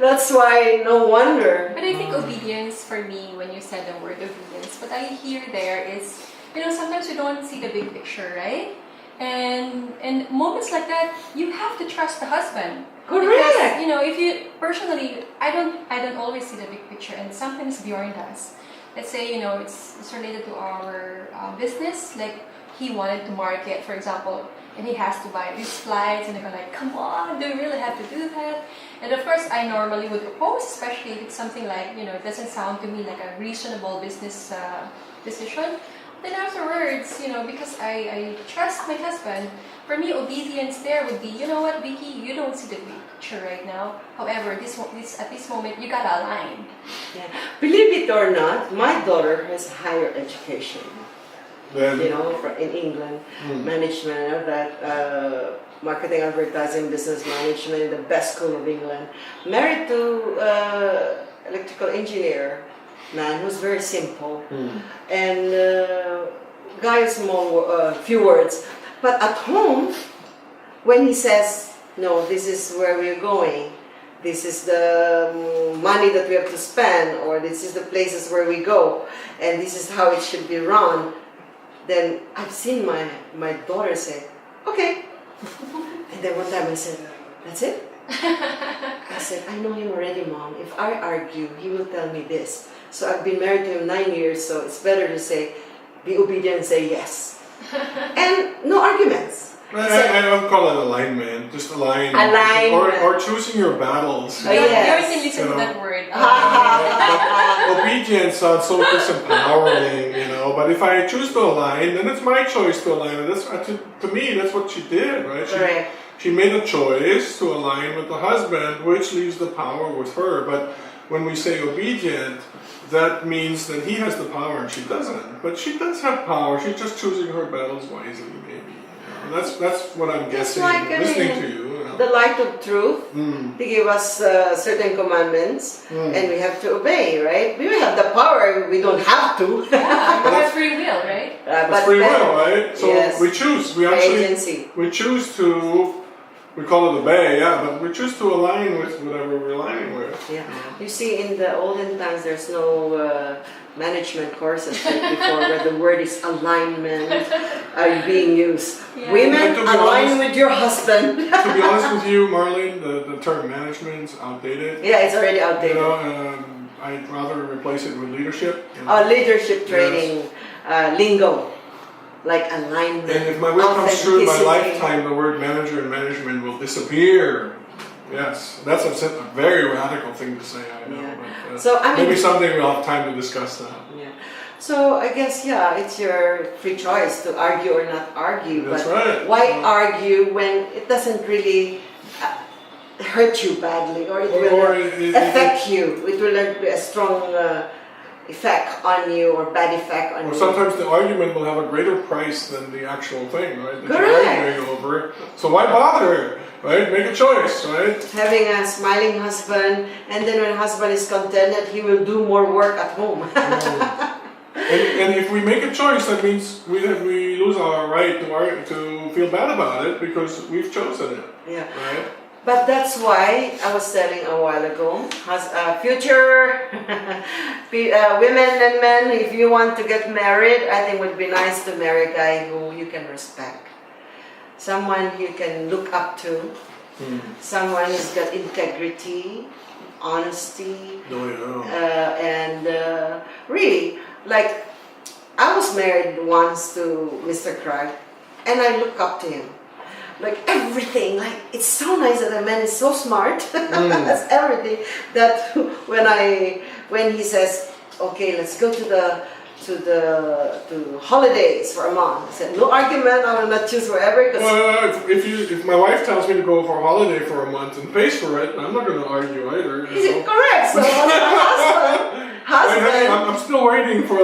That's why, no wonder. But I think obedience for me, when you said the word obedience, what I hear there is, sometimes you don't see the big picture, right? And moments like that, you have to trust the husband. Correct. Because, if you personally, I don't always see the big picture, and sometimes Bjorn does. Let's say, it's related to our business, like he wanted to market, for example, and he has to buy these flights, and they're like, come on, do we really have to do that? And of course, I normally would oppose, especially if it's something like, it doesn't sound to me like a reasonable business decision. Then afterwards, because I trust my husband, for me, obedience there would be, you know what, Vicky, you don't see the picture right now. However, at this moment, you gotta align. Yeah. Believe it or not, my daughter has higher education. Then, In England, management, marketing, advertising, business management in the best school of England. Married to electrical engineer man who's very simple and guy small, few words. But at home, when he says, "No, this is where we're going. This is the money that we have to spend, or this is the places where we go, and this is how it should be run," then I've seen my daughter say, "Okay." And then one time I said, "That's it?" I said, "I know him already, Mom. If I argue, he will tell me this. So I've been married to him 9 years, so it's better to say, be obedient and say yes." And no arguments. I don't call it alignment, just align. Alignment. Or choosing your battles. Oh, yes. You can listen to that word. But obedience sounds so disempowering, But if I choose to align, then it's my choice to align. And to me, that's what she did, right? Correct. She made a choice to align with the husband, which leaves the power with her. But when we say obedient, that means that he has the power and she doesn't. But she does have power. She's just choosing her battles wisely, maybe. That's what I'm guessing, listening to you. The light of truth. He gave us certain commandments, and we have to obey, right? We have the power. We don't have to. Yeah, we have free will, right? It's free will, right? So yes. we choose. We choose to. We call it obey, but we choose to align with whatever we're aligning with. Yeah. You see, in the olden times, there's no management courses like before where the word is alignment being used. Yeah. Women, To be align honest- with your husband. To be honest with you, Marlene, the term management is outdated. Yeah, it's already outdated. I'd rather replace it with leadership. Leadership training, lingo, like alignment. And if my will comes true in my authenticity. lifetime, the word manager and management will disappear. Yes, that's a very radical thing to say, I know. Yeah. But, So, I mean- maybe someday we'll have time to discuss that. Yeah. So I guess it's your free choice to argue or not argue. That's but right. why argue when it doesn't really hurt you badly, or it will Or it- affect you? It will be a strong effect on you, or bad effect on Or you. sometimes the argument will have a greater price than the actual thing, right? That Correct. you're arguing over. So why bother, right? Make a choice, right? Having a smiling husband, and then when husband is contented, he will do more work at home. And if we make a choice, that means we lose our right to feel bad about it because we've chosen it, Yeah. right? But that's why I was telling a while ago, future women and men, if you want to get married, I think it would be nice to marry a guy who you can respect. Someone you can look up to. Someone who's got integrity, honesty, and really, like, I was married once to Mr. Craig, and I look up to him. Like everything, like it's so nice that a man is so smart. That's everything. That when he says, "Okay, let's go to holidays for a month," I said, "No argument. I will not choose wherever." Well, if my wife tells me to go for a holiday for a month and pays for it, I'm not going to argue either. Is it correct? So my husband. I'm still waiting for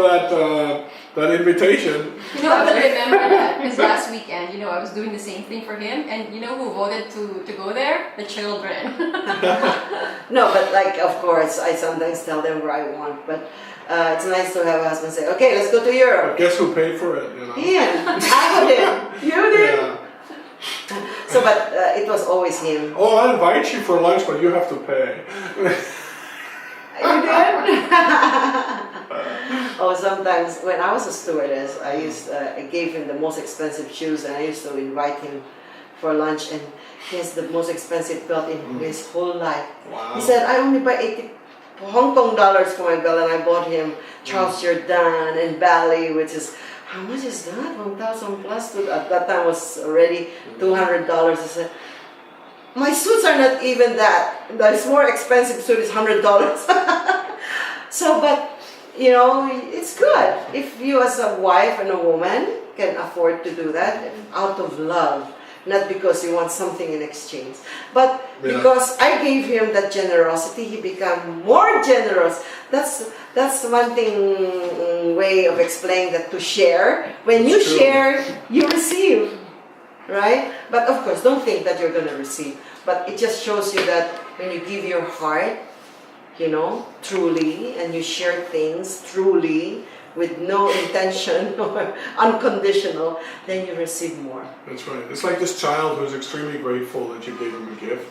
that invitation. I will remember that because last weekend, I was doing the same thing for him, and who voted to go there? The children. No, but like, of course, I sometimes tell them where I want, but it's nice to have a husband say, "Okay, let's go to Europe." Guess who paid for it? Yeah, I did. You did. Yeah. So, but it was always him. Oh, I'll invite you for lunch, but you have to pay. You did? Oh, sometimes when I was a stewardess, I gave him the most expensive shoes, and I used to invite him for lunch, and he has the most expensive belt in his whole life. Wow. He said, "I only buy 80 Hong Kong dollars for my belt," and I bought him Charles Jourdan and Bally, which is, how much is that? 1,000 plus. At that time was already $200. I said, "My suits are not even that. The more expensive suit is $100." So, but you know, it's good if you as a wife and a woman can afford to do that out of love, not because you want something in exchange, but Yeah. because I gave him that generosity, he became more generous. That's one thing, way of explaining that, to share. When you It's true. share, you receive, right? But of course, don't think that you're going to receive. But it just shows you that when you give your heart, you know, truly, and you share things truly with no intention or unconditional, then you receive more. That's right. It's like this child who's extremely grateful that you gave him a gift.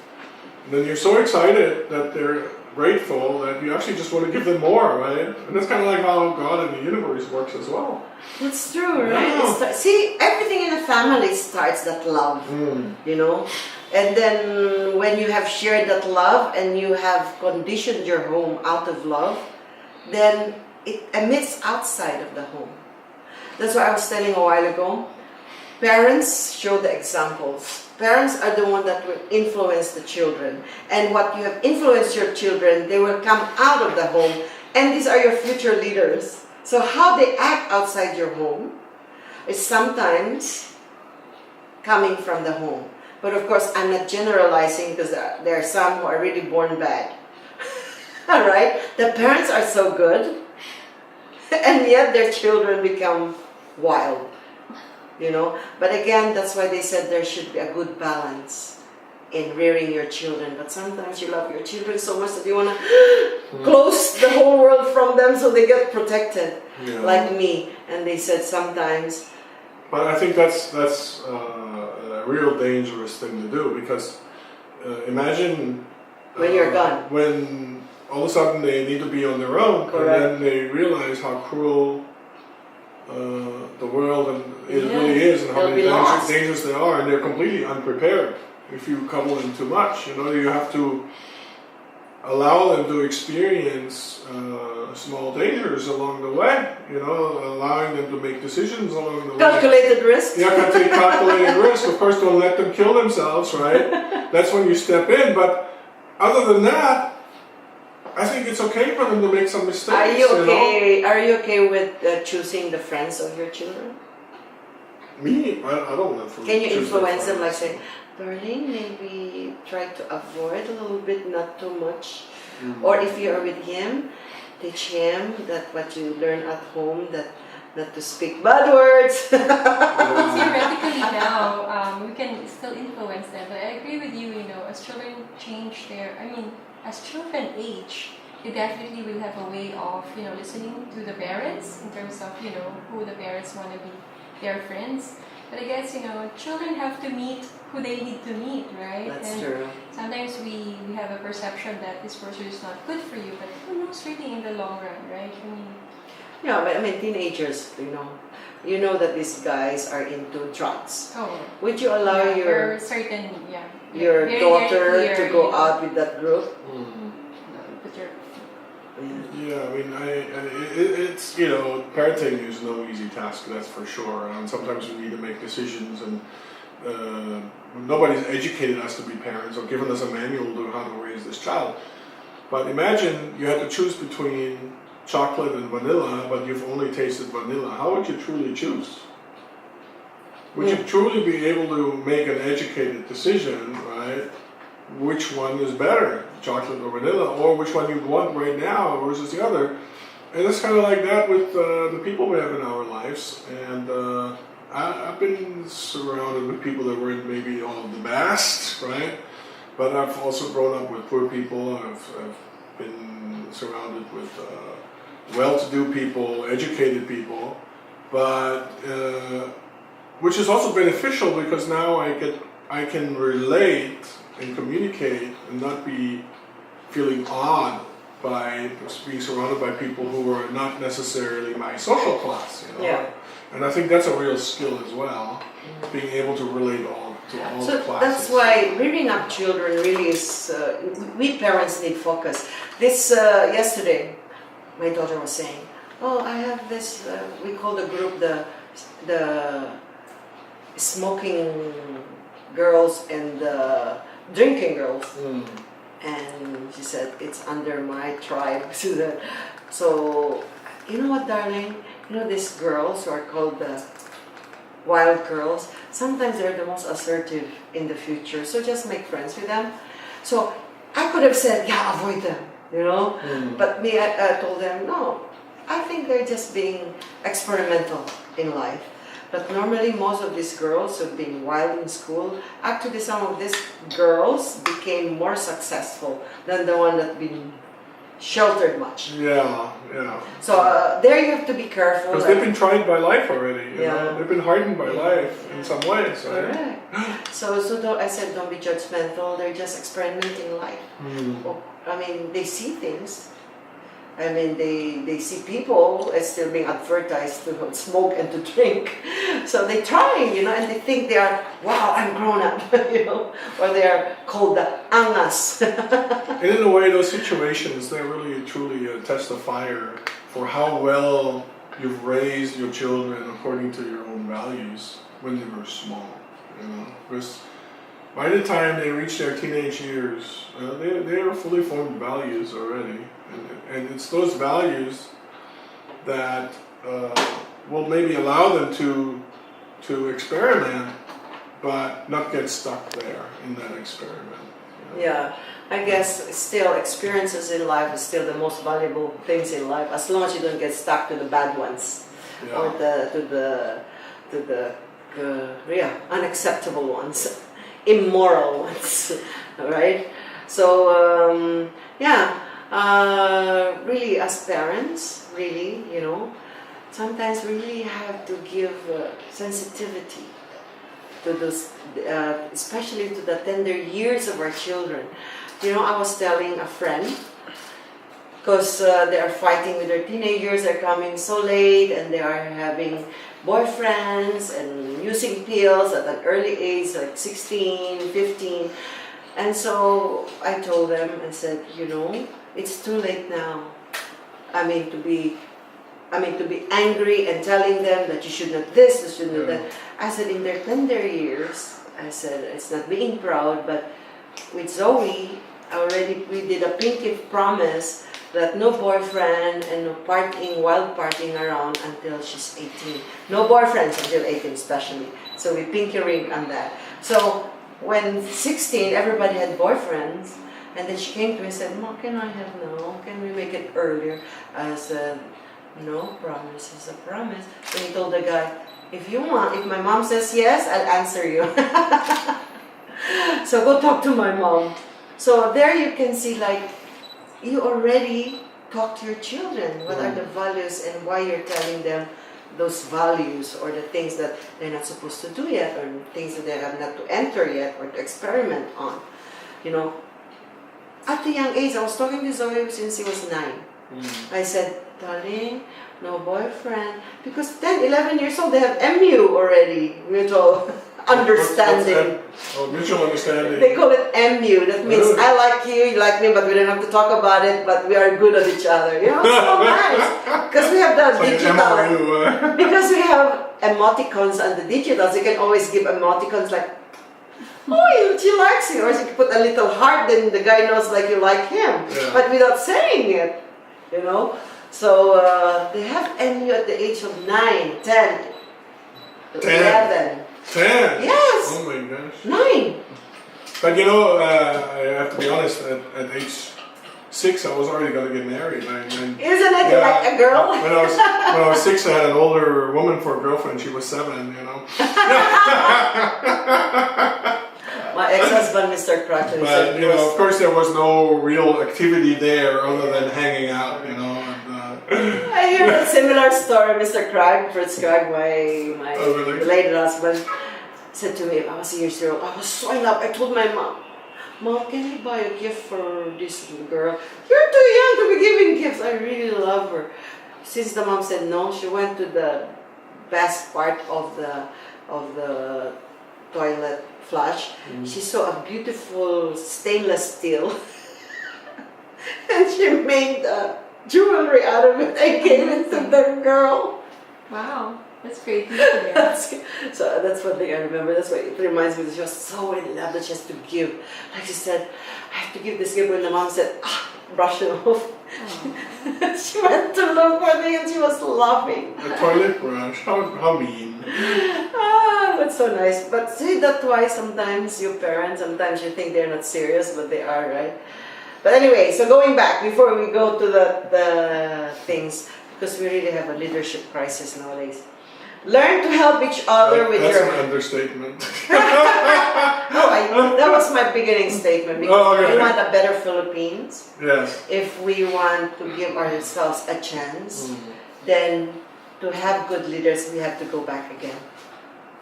And then you're so excited that they're grateful that you actually just want to give them more, right? And that's kind of like how God in the universe works as well. That's true, right? Yeah. See, everything in the family starts that love, you know? And then when you have shared that love and you have conditioned your home out of love, then it emits outside of the home. That's what I was telling a while ago. Parents show the examples. Parents are the one that will influence the children. And what you have influenced your children, they will come out of the home. And these are your future leaders. So how they act outside your home is sometimes coming from the home. But of course, I'm not generalizing because there are some who are really born bad. All right? The parents are so good, and yet their children become wild. You know? But again, that's why they said there should be a good balance in rearing your children. But sometimes you love your children so much that you want to close the whole world from them so they get protected. Yeah. Like me. And they said sometimes, But I think that's a real dangerous thing to do, because imagine when you're gone. when all of a sudden they need to be on their own, Correct. and then they realize how cruel the world and it Yeah. really is, and how They'll many be lost. dangers there are, and they're completely unprepared. If you couple them too much, you know, you have to allow them to experience small dangers along the way, you know, allowing them to make decisions along the way. Calculated risk. Yeah, can take calculated risk. Of course, don't let them kill themselves, right? That's when you step in. But other than that, I think it's okay for them to make some mistakes. Are you know? okay? Are you okay with choosing the friends of your children? Me, I don't want to. Can you choose my influence them, like friends. say, darling, maybe try to avoid a little bit, not too much. Or if you are with him, teach him that what you learn at home, that not to speak bad words. Theoretically now, we can still influence them. But I agree with you, you know, as children change as children age, they definitely will have a way of, you know, listening to the parents in terms of, you know, who the parents want to be their friends. But I guess, you know, children have to meet who they need to meet, right? That's and true. sometimes we have a perception that this person is not good for you, but who knows really in the long run, right? I mean, Yeah, but I mean, teenagers, you know that these guys are into drugs. oh, Would you allow yeah, your or certain, yeah, your very, daughter very clear, to go you know. out with that group? But you're, Yeah, I mean, it's, you know, parenting is no easy task, that's for sure. And sometimes we need to make decisions, and nobody's educated us to be parents or given us a manual to how to raise this child. But imagine you had to choose between chocolate and vanilla, but you've only tasted vanilla. How would you truly choose? Would you truly be able to make an educated decision, right? Which one is better, chocolate or vanilla, or which one you want right now versus the other? And it's kind of like that with the people we have in our lives. And I've been surrounded with people that weren't maybe all of the best, right? But I've also grown up with poor people. I've been surrounded with well-to-do people, educated people, but which is also beneficial because now I can relate and communicate and not be feeling odd by being surrounded by people who are not necessarily my social class. You know? Yeah. And I think that's a real skill as well, being able to relate to all So the classes. that's why rearing up children really is, we parents need focus. This, yesterday, my daughter was saying, oh, I have this, we call the group the smoking girls and the drinking girls. And she said, it's under my tribe. So you know what, darling? You know these girls who are called the wild girls, sometimes they're the most assertive in the future, so just make friends with them. So I could have said, yeah, avoid them, you know, but me, I told them, no, I think they're just being experimental in life. But normally most of these girls who've been wild in school, actually some of these girls became more successful than the one that been sheltered much. Yeah, yeah. So there you have to be careful. Because they've been tried by life already. You Yeah. know? They've been hardened by life in some ways. Right? Correct. So don't, I said don't be judgmental. They're just experimenting life. Well, I mean, they see things. I mean, they see people as still being advertised to smoke and to drink. So they try, you know, and they think they are, wow, I'm grown up, you know, or they are called the angas. And in a way, those situations, they really truly test the fire for how well you've raised your children according to your own values when they were small. You know, because by the time they reach their teenage years, they are fully formed values already. And it's those values that will maybe allow them to experiment, but not get stuck there in that experiment. You know? Yeah, I guess still experiences in life is still the most valuable things in life, as long as you don't get stuck to the bad ones Yeah. or to the unacceptable ones, immoral ones, right? So really as parents, really, you know, sometimes we really have to give sensitivity to those, especially to the tender years of our children. You know, I was telling a friend, because they are fighting with their teenagers, they're coming so late and they are having boyfriends and using pills at an early age, like 16, 15. And so I told them, I said, you know, it's too late now. I mean to be angry and telling them that you should not this, you should not that. I said, in their tender years, I said, it's not being proud, but with Zoe, we did a pinky promise that no boyfriend and no partying, wild partying around until she's 18. No boyfriends until 18 especially. So we pinky ring on that. So when 16, everybody had boyfriends. And then she came to me and said, Mom, can I have no? Can we make it earlier? I said, no, promise is a promise. So he told the guy, if you want, if my mom says yes, I'll answer you. So go talk to my mom. So there you can see, like, you already talk to your children. What are the values and why you're telling them those values or the things that they're not supposed to do yet or things that they have not to enter yet or to experiment on. You know, at a young age, I was talking to Zoe since he was 9. I said, darling, no boyfriend. Because 10, 11 years old, they have MU already, mutual understanding. Mutual understanding. They call it MU. That means I like you, you like me, but we don't have to talk about it, but we are good at each other. You know, it's so nice. Because we have the digital. Because we have emoticons and the digitals, you can always give emoticons like, oh, she likes you. Or you can put a little heart, then the guy knows like you like him. Yeah. But without saying it, you know. So they have MU at the age of 9, 10, 11. 10? Yes. Oh my gosh. 9. But you know, I have to be honest, at age 6 I was already going to get married. Isn't it like a girl? When I was 6 I had an older woman for a girlfriend, she was 7, you know. My ex-husband, Mr. Cratchit, but you know, of course there was no real activity there other than hanging out, you know. I hear a similar story. Mr. Craig, Fritz Craig, my late husband, said to me, I was years old, I was so in love. I told my mom, Mom, can I buy a gift for this little girl? You're too young to be giving gifts. I really love her. Since the mom said no, she went to the best part of the toilet flush. She saw a beautiful stainless steel and she made jewelry out of it and gave it to the girl. Wow, that's great. So that's one thing I remember. That's what it reminds me that she was so in love that she has to give. Like she said, I have to give this gift when the mom said, brush it off. She went to look for me and she was laughing. A toilet brush. How mean. Ah, that's so nice. But see, that's why sometimes your parents, sometimes you think they're not serious, but they are, right? But anyway, so going back, before we go to the things, because we really have a leadership crisis nowadays. Learn to help each other with That's your... an understatement. That was my beginning statement, because Oh, okay. we want a better Philippines. Yes. If we want to give ourselves a chance, then to have good leaders, we have to go back again.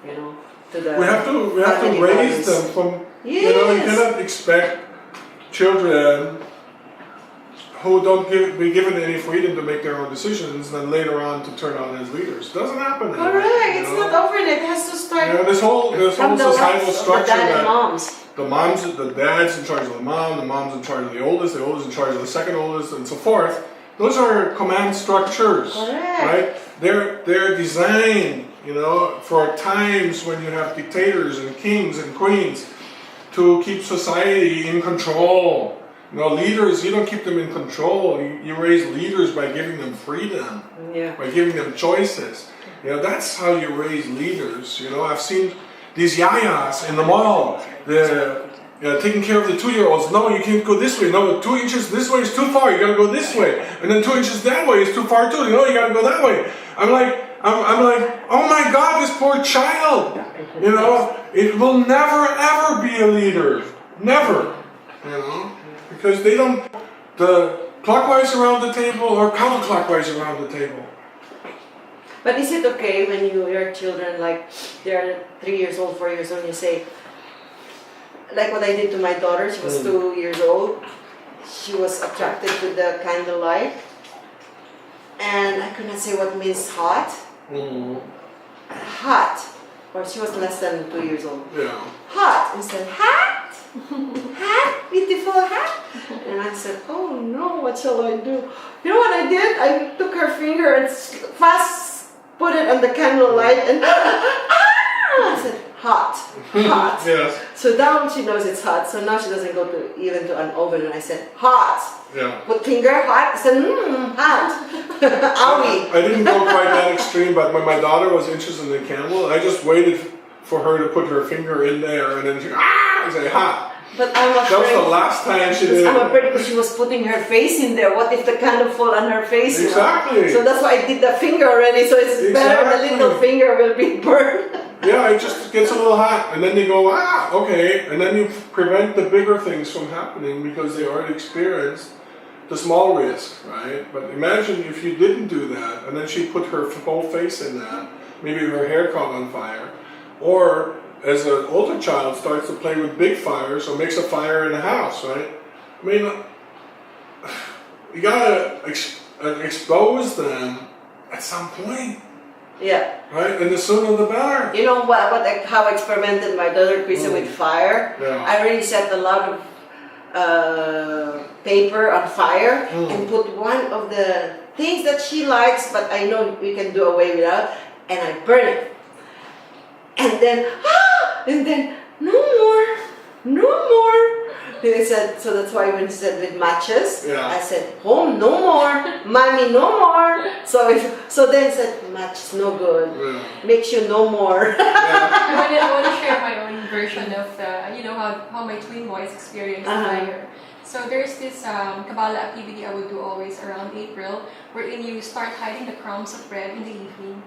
You know, to the We have to family raise values. them from. Yes. You know, you cannot expect children who don't be given any freedom to make their own decisions, then later on to turn out as leaders. It doesn't happen. that way, Correct. you It's know? not overnight. It has to start You know, this whole from the societal lives of the structure dad and that moms. the dad's in charge of the mom's in charge of the oldest in charge of the second oldest, and so forth. Those are command structures, Correct. right? They're designed, you know, for times when you have dictators and kings and queens to keep society in control. You know, leaders, you don't keep them in control. You raise leaders by giving them freedom, Yeah. by giving them choices. You know, that's how you raise leaders. You know, I've seen these yayas in the mall. They're taking care of the 2-year-olds. No, you can't go this way. No, 2 inches this way is too far. You gotta go this way. And then 2 inches that way is too far too. You know, you gotta go that way. I'm like, oh my God, this poor child. You know, it will never ever be a leader. Never. You know, because they don't the clockwise around the table or counterclockwise around the table. But is it okay when your children, like, they're 3 years old, 4 years old, and you say, like what I did to my daughter, she was 2 years old, she was attracted to the candlelight, and I could not say what means hot. Hot, or she was less than 2 years old. Yeah. Hot, instead, hat? Hat? Beautiful hat? And I said, oh no, what shall I do? You know what I did? I took her finger and fast put it on the candlelight and I said, hot, hot. Yes. So now she knows it's hot, so now she doesn't go to even to an oven, and I said, hot. Yeah. Put finger, hot. I said, hot. Owie. I didn't go quite that extreme, but when my daughter was interested in the candle, I just waited for her to put her finger in there and then she say hot. But I'm afraid. That was the last time she did I'm it. afraid because she was putting her face in there. What if the candle fall on her face? you know? Exactly. So that's why I did the finger already. So it's better the Exactly. little finger will be burned. Yeah, it just gets a little hot, and then they go, okay, and then you prevent the bigger things from happening because they already experienced the small risk, right? But imagine if you didn't do that, and then she put her whole face in that, maybe her hair caught on fire, or as an older child starts to play with big fires or makes a fire in the house, right? I mean, you gotta expose them at some point. Yeah. Right, and the sooner the better. You know how I experimented my daughter Krista with fire? Yeah. I already set a lot of paper on fire and put one of the things that she likes, but I know we can do away without, and I burn it. And then, no more. They said, so that's why when she said with matches, Yeah. I said, home, no more, mommy, no more. So then said, matches, no good. Yeah. Makes you no more. I want to share my own version of how my twin boys experienced fire. So there's this Kabbalah activity I would do always around April, wherein you start hiding the crumbs of bread in the evening,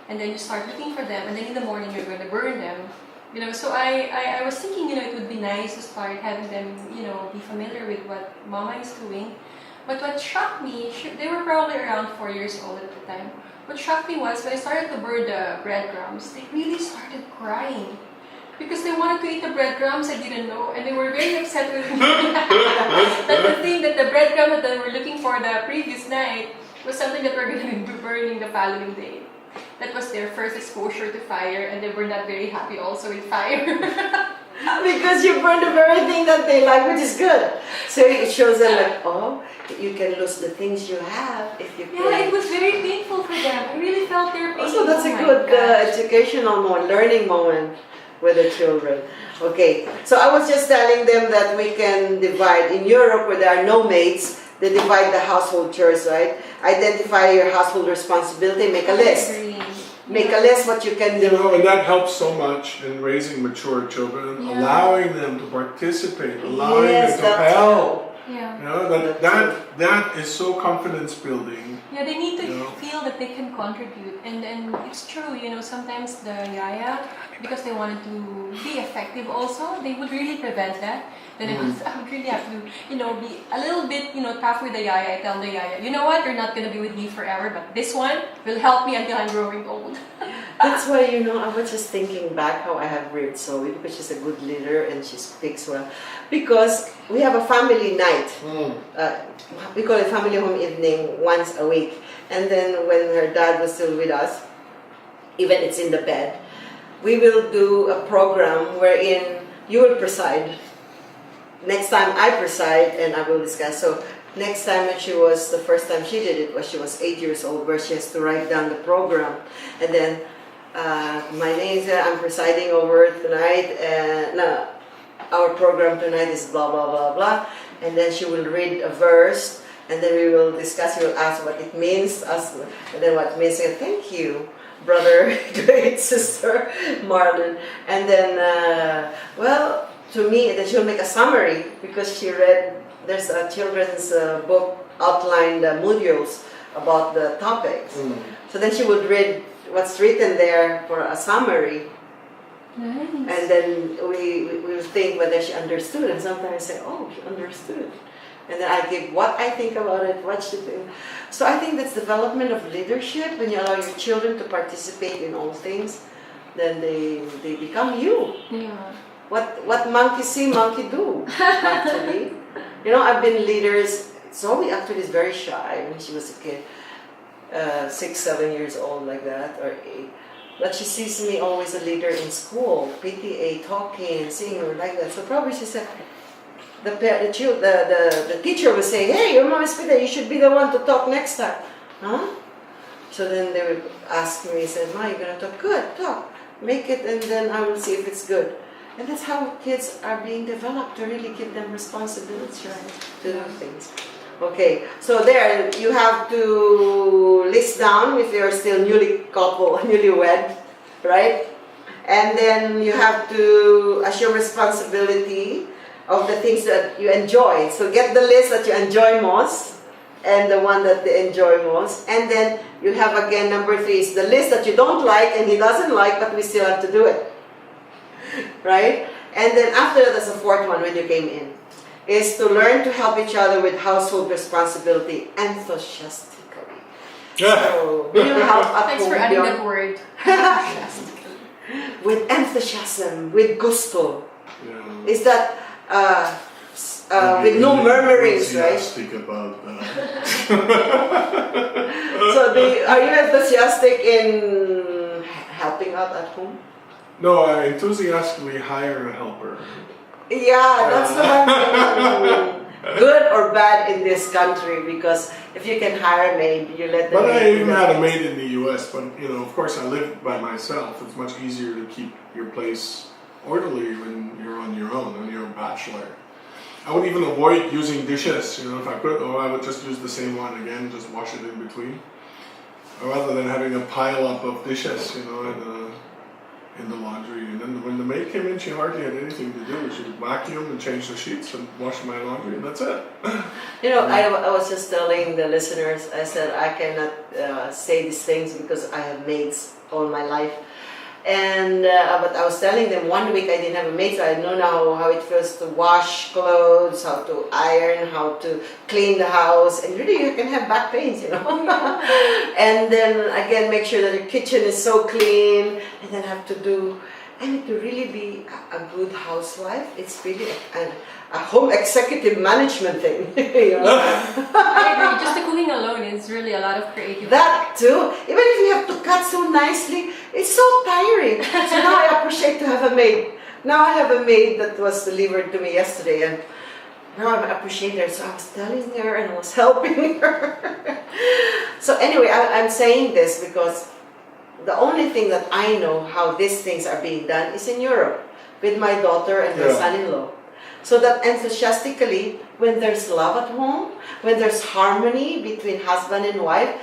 and then you start looking for them, and then in the morning you're going to burn them. You know, so I was thinking, it would be nice to start having them, be familiar with what Mama is doing. But what shocked me, they were probably around 4 years old at the time. What shocked me was when I started to burn the breadcrumbs, they really started crying. Because they wanted to eat the breadcrumbs, I didn't know, and they were very upset with me. that the breadcrumb that they were looking for the previous night was something that we're going to be burning the following day. That was their first exposure to fire, and they were not very happy also with fire. Because you burn the very thing that they like, which is good. So it shows them like, oh, you can lose the things you have if you can. Yeah, it was very painful for them. I really felt their pain. Also, that's Oh a my good gosh. educational moment, learning moment with the children. Okay, so I was just telling them that we can divide. In Europe, where there are no maids, they divide the household chores, right? Identify your household responsibility, make a list. Make a list what you can You do. know, and that helps so much in raising mature children, Yeah. allowing them to participate, allowing Yes, them to that's help. Yeah. You know, that is so confidence building. Yeah, they need to Yeah. feel that they can contribute, and it's true. You know, sometimes the yaya, because they wanted to be effective, also they would really prevent that. Then I would really have to, be a little bit, tough with the yaya. I tell the yaya, you know what, you're not gonna be with me forever, but this one will help me until I'm growing old. That's why, I was just thinking back how I have reared Zoe because she's a good leader and she speaks well. Because we have a family night. We call it family home evening once a week. And then when her dad was still with us, even it's in the bed, we will do a program wherein you will preside. Next time I preside and I will discuss. So next time when the first time she did it was she was 8 years old, where she has to write down the program. And then my name is, I'm presiding over tonight, and no, our program tonight is blah, blah, blah, blah. And then she will read a verse, and then we will discuss, we will ask what it means, and then what it means, and thank you, brother, great sister, Marlon. And then, to me, then she'll make a summary, because she read, there's a children's book outlined modules about the topics. So then she would read what's written there for a summary. Nice. And then we will think whether she understood, and sometimes I say, oh, she understood. And then I give what I think about it, what she think. So I think that's development of leadership. When you allow your children to participate in all things, then they become you. Yeah. What monkey see, monkey do, actually. I've been leaders. Zoe actually is very shy when she was a kid. 6, 7 years old, like that, or 8. But she sees me always a leader in school, PTA, talking, singing, or like that. So probably she said, the teacher would say, hey, your mom is Peter, you should be the one to talk next time. Huh? So then they would ask me, said, Ma, you're going to talk? Good, talk. Make it, and then I will see if it's good. And that's how kids are being developed, to really give them responsibilities, right? To do things. Okay, so there you have to list down if you're still newlywed, right? And then you have to assume responsibility of the things that you enjoy. So get the list that you enjoy most and the one that they enjoy most. And then you have again number 3 is the list that you don't like and he doesn't like, but we still have to do it, right? And then after that, there's a 4th one when you came in, is to learn to help each other with household responsibility enthusiastically. So, you help at Thanks home for adding beyond- that word. with enthusiasm, with gusto. Yeah. Is that with no murmurings, right? Enthusiastic about that. So, are you enthusiastic in helping out at home? No, I enthusiastically hire a helper. Yeah, that's the one thing. Good or bad in this country, because if you can hire a maid, you let them. But I even had a maid in the U.S. But of course, I live by myself. It's much easier to keep your place orderly when you're on your own, when you're a bachelor. I would even avoid using dishes, if I could, or I would just use the same one again, just wash it in between, rather than having a pile up of dishes, in the laundry. And then when the maid came in, she hardly had anything to do. She would vacuum and change the sheets and wash my laundry, and that's it. I was just telling the listeners, I said I cannot say these things because I have maids all my life. And but I was telling them 1 week I didn't have a maid, so I know now how it feels to wash clothes, how to iron, how to clean the house, and really you can have back pains, And then again, make sure that your kitchen is so clean, and then have to do. And to really be a good housewife, it's really a home executive management thing. I agree. Just the cooking alone is really a lot of creative. That too. Even if you have to cut so nicely, it's so tiring. So now I appreciate to have a maid. Now I have a maid that was delivered to me yesterday, and now I appreciate her. So I was telling her and I was helping her. So anyway, I'm saying this because the only thing that I know how these things are being done is in Europe with my daughter and my son-in-law. So that enthusiastically, when there's love at home, when there's harmony between husband and wife,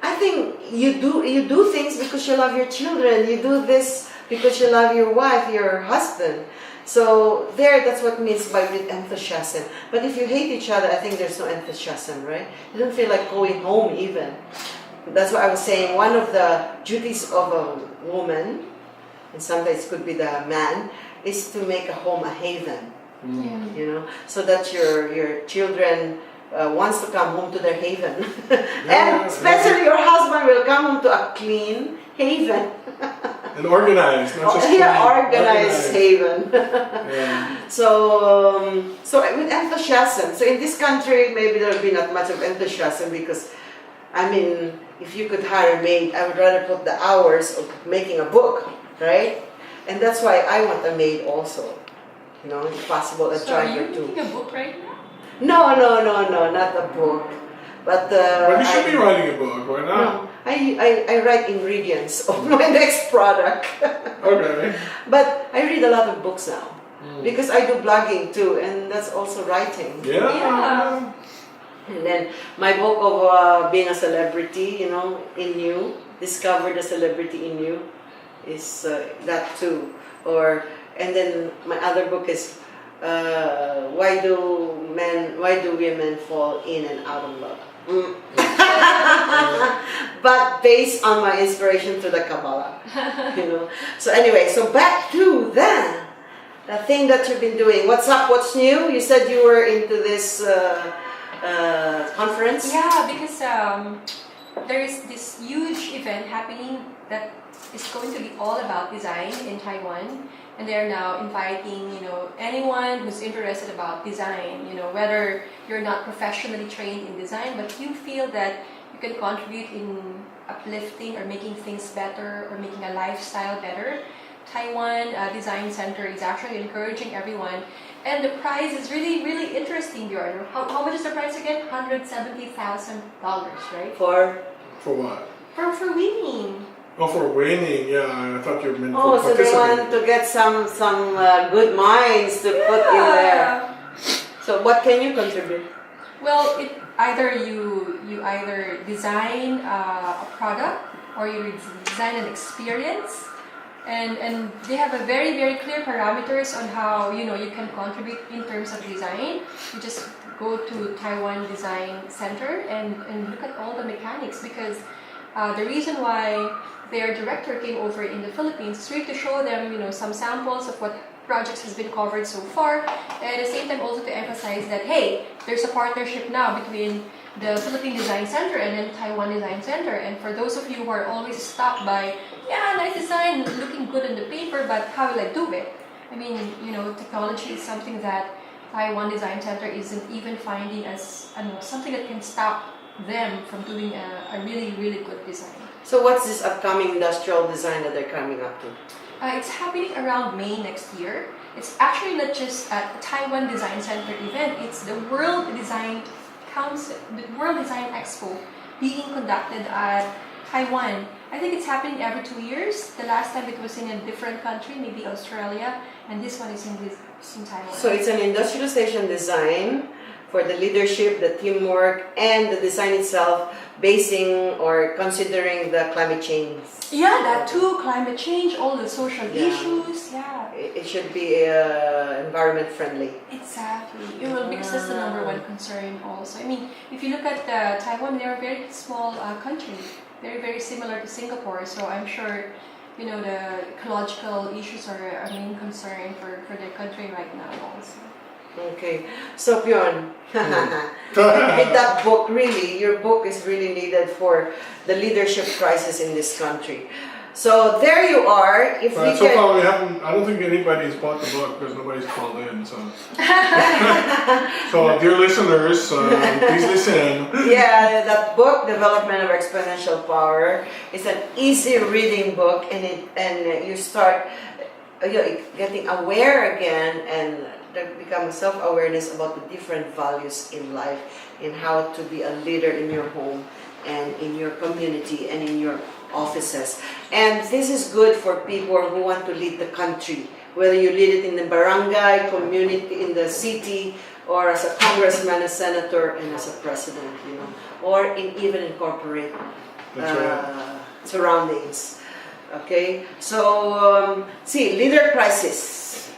I think you do things because you love your children. You do this because you love your wife, your husband. So that's what means by with enthusiasm. But if you hate each other, I think there's no enthusiasm, right? You don't feel like going home even. That's what I was saying. One of the duties of a woman, and sometimes it could be the man, is to make a home a haven. Yeah. You know, so that your children wants to come home to their haven, and especially your husband will come home to a clean haven. And organized, not just Yeah, clean, organized haven. Yeah. So with enthusiasm. So in this country, maybe there will be not much of enthusiasm because, I mean, if you could hire a maid, I would rather put the hours of making a book, right? And that's why I want a maid also. You know, if possible, a So are driver you too. reading a book right now? No, not a book. But But you should be writing a book, why not? No, I write ingredients of my next product. Okay. But I read a lot of books now because I do blogging too, and that's also writing. Yeah. Yeah. And then my book of being a celebrity, you know, in you, discover the celebrity in you, is that too. And then my other book is why do women fall in and out of love? But based on my inspiration to the Kabbalah, you know. So anyway, so back to the thing that you've been doing. What's up? What's new? You said you were into this conference. Yeah, because there is this huge event happening that is going to be all about design in Taiwan, and they are now inviting, you know, anyone who's interested about design, you know, whether you're not professionally trained in design, but you feel that you can contribute in uplifting or making things better or making a lifestyle better. Taiwan Design Center is actually encouraging everyone, and the prize is really, really interesting, Bjorn. How much is the prize again? $170,000, right? For what? For winning. Oh, for winning, yeah. I thought you meant oh, for so they participating. want to get some good minds to put in there. So what can you contribute? Well, you either design a product or you design an experience, and they have a very, very clear parameters on how, you know, you can contribute in terms of design. You just go to Taiwan Design Center and look at all the mechanics, because the reason why their director came over in the Philippines is really to show them, you know, some samples of what projects has been covered so far, and at the same time also to emphasize that, hey, there's a partnership now between the Philippine Design Center and then Taiwan Design Center. And for those of you who are always stopped by, yeah, nice design, looking good on the paper, but how will I do it? I mean, you know, technology is something that Taiwan Design Center isn't even finding as something that can stop them from doing a really, really good design. So what's this upcoming industrial design that they're coming up to? It's happening around May next year. It's actually not just a Taiwan Design Center event, it's the World Design Council, the World Design Expo being conducted at Taiwan. I think it's happening every 2 years. The last time it was in a different country, maybe Australia, and this one is in Taiwan. So it's an industrial station design for the leadership, the teamwork, and the design itself basing or considering the climate change. Yeah, that too, climate change, all the social Yeah. issues, yeah. It should be environment friendly. Exactly. Because that's the number one concern also. I mean, if you look at Taiwan, they're a very small country, very, very similar to Singapore. So I'm sure, you know, the ecological issues are a main concern for their country right now also. Okay, so Bjorn, with that book, really, your book is really needed for the leadership crisis in this country. So there you are. If we So can, far we haven't, I don't think anybody's bought the book because nobody's called in, so. So dear listeners, please listen. yeah, that book, Development of Exponential Power, is an easy reading book, and you start getting aware again, and there become a self-awareness about the different values in life and how to be a leader in your home and in your community and in your offices. And this is good for people who want to lead the country whether you lead it in the barangay, community, in the city, or as a congressman, a senator, and as a president, you know, or even in corporate That's right. surroundings. Okay, so see, leader crisis.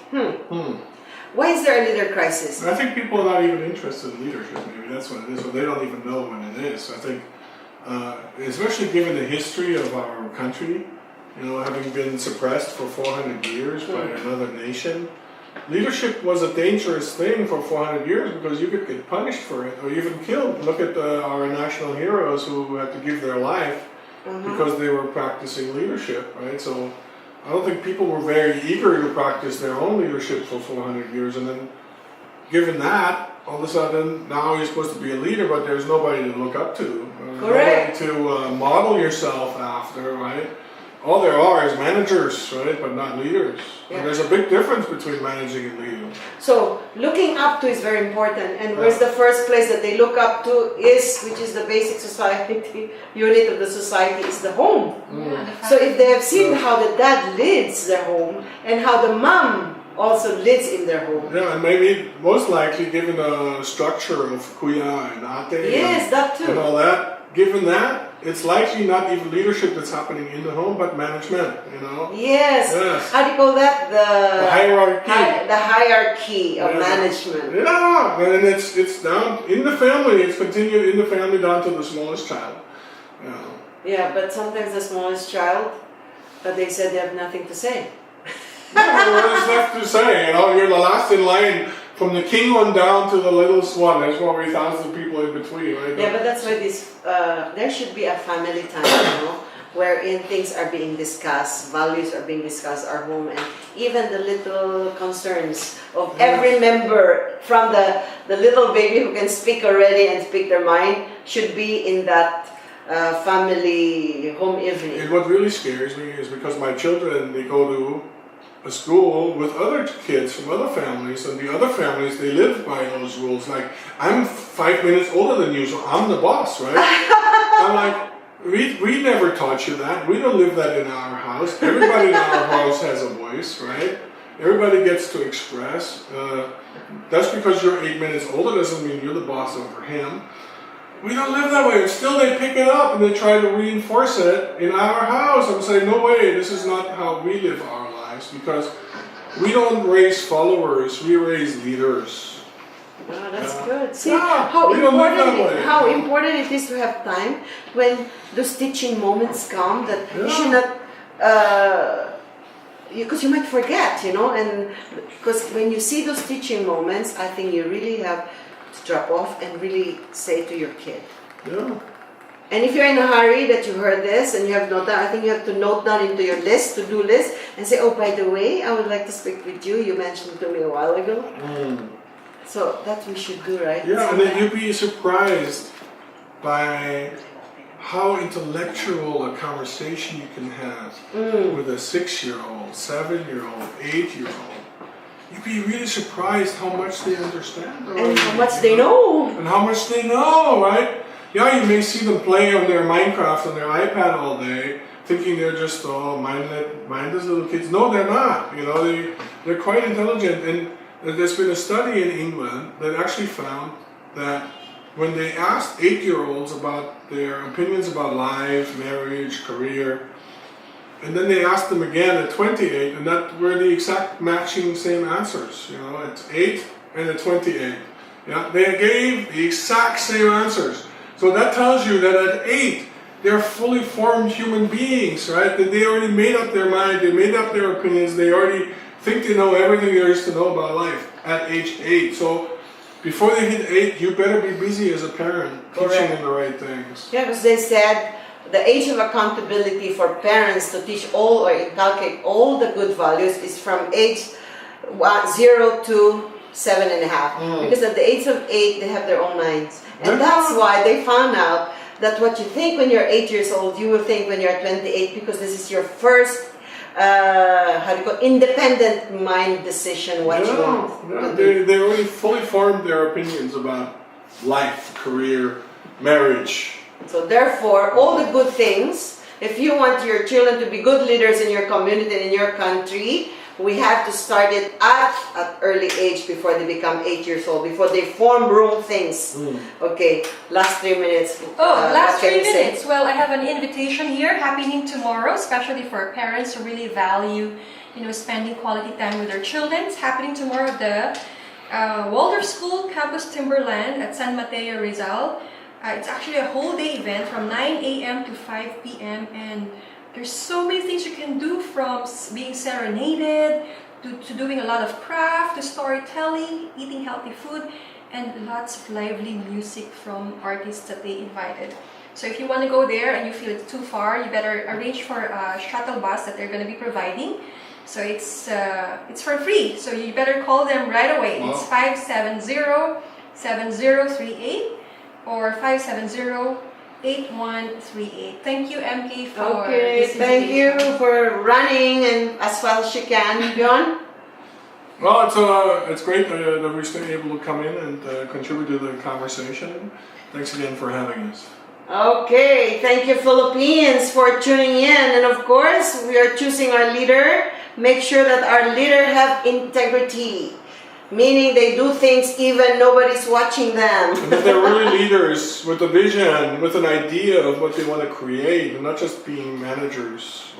Why is there a leader crisis? I think people are not even interested in leadership. Maybe that's what it is, or they don't even know what it is. I think, especially given the history of our country, you know, having been suppressed for 400 years by another nation, leadership was a dangerous thing for 400 years because you could get punished for it or even killed. Look at our national heroes who had to give their life because they were practicing leadership, right? So I don't think people were very eager to practice their own leadership for 400 years. And then given that, all of a sudden, now you're supposed to be a leader, but there's nobody to look up to. Correct. Nobody to model yourself after, right? All there are is managers, right? But not leaders. Yeah. And there's a big difference between managing and leading. So looking up to is very important, and where's the first place that they look up to is, which is the basic society unit of the society, is the home. Yeah, the So family. if they have seen how the dad leads their home and how the mom also leads in their home, Yeah, and maybe most likely, given the structure of kuya and ate yes, that and too. all that, given that, it's likely not even leadership that's happening in the home, but management, you know? Yes. Yes. How do you call that? The hierarchy. The hierarchy of Yeah. management. Yeah, and it's down in the family. It's continued in the family down to the smallest child. You know. Yeah, but sometimes the smallest child, they said they have nothing to say. Yeah, what is left to say? You know, you're the last in line from the king one down to the littlest one. There's probably thousands of people in between, right? Yeah, but that's why there should be a family time, you know, wherein things are being discussed, values are being discussed, our home, and even the little concerns of every member, from the little baby who can speak already and speak their mind, should be in that family home evening. And what really scares me is because my children, they go to a school with other kids from other families, and the other families, they live by those rules. Like, I'm 5 minutes older than you, so I'm the boss, right? I'm like, we never taught you that. We don't live that in our house. Everybody in our house has a voice, right? Everybody gets to express. That's because you're 8 minutes older doesn't mean you're the boss over him. We don't live that way. And still they pick it up and they try to reinforce it in our house. I'm saying, no way, this is not how we live our lives, because we don't raise followers, we raise leaders. Oh, that's good. See Yeah, how we don't live that important way. how important it is to have time when those teaching moments come, that you should not because you might forget, you know, and because when you see those teaching moments, I think you really have to drop off and really say to your kid. Yeah. And if you're in a hurry that you heard this and you have no time, I think you have to note down into your list, to-do list, and say, oh, by the way, I would like to speak with you. You mentioned to me a while ago. So that we should do, right? Yeah, and then you'd be surprised by how intellectual a conversation you can have with a 6-year-old, 7-year-old, 8-year-old. You'd be really surprised how much they understand. And how much they know. And how much they know, right? Yeah, you may see them play on their Minecraft on their iPad all day, thinking they're just mindless little kids. No, they're not. You know, they're quite intelligent. And there's been a study in England that actually found that when they asked 8-year-olds about their opinions about life, marriage, career, and then they asked them again at 28, and that were the exact matching same answers. You know, at 8 and at 28. Yeah, they gave the exact same answers. So that tells you that at 8, they're fully formed human beings, right? That they already made up their mind, they made up their opinions, they already think they know everything there is to know about life at age 8. So before they hit 8, you better be busy as a parent, teaching them the right things. Yeah, because they said the age of accountability for parents to teach all or inculcate all the good values is from age 0 to 7.5. Because at the age of 8, they have their own minds. And that's why they found out that what you think when you're 8 years old, you will think when you're 28, because this is your first, independent mind decision what you want. Yeah, they already fully formed their opinions about life, career, marriage. So therefore, all the good things, if you want your children to be good leaders in your community and in your country, we have to start it at early age before they become 8 years old, before they form wrong things. Okay, last 3 minutes. Oh, last what can 3 you say? minutes. Well, I have an invitation here happening tomorrow, especially for parents who really value, spending quality time with their children. It's happening tomorrow at the Waldorf School Campus Timberland at San Mateo, Rizal. It's actually a whole day event from 9 a.m. to 5 p.m. and there's so many things you can do, from being serenaded to doing a lot of craft, to storytelling, eating healthy food, and lots of lively music from artists that they invited. So if you want to go there and you feel it's too far, you better arrange for a shuttle bus that they're going to be providing. So it's for free. So you better call them right away. Wow. It's 570-7038 or 570-8138. Thank you, MK, for Okay, this thank you invitation. for running and as fast as you can, John. Well, it's great that we're still able to come in and contribute to the conversation. Thanks again for having us. Okay, thank you, Philippines, for tuning in. And of course, we are choosing our leader. Make sure that our leader have integrity, meaning they do things even nobody's watching them. And that they're really leaders with a vision, with an idea of what they want to create, and not just being managers.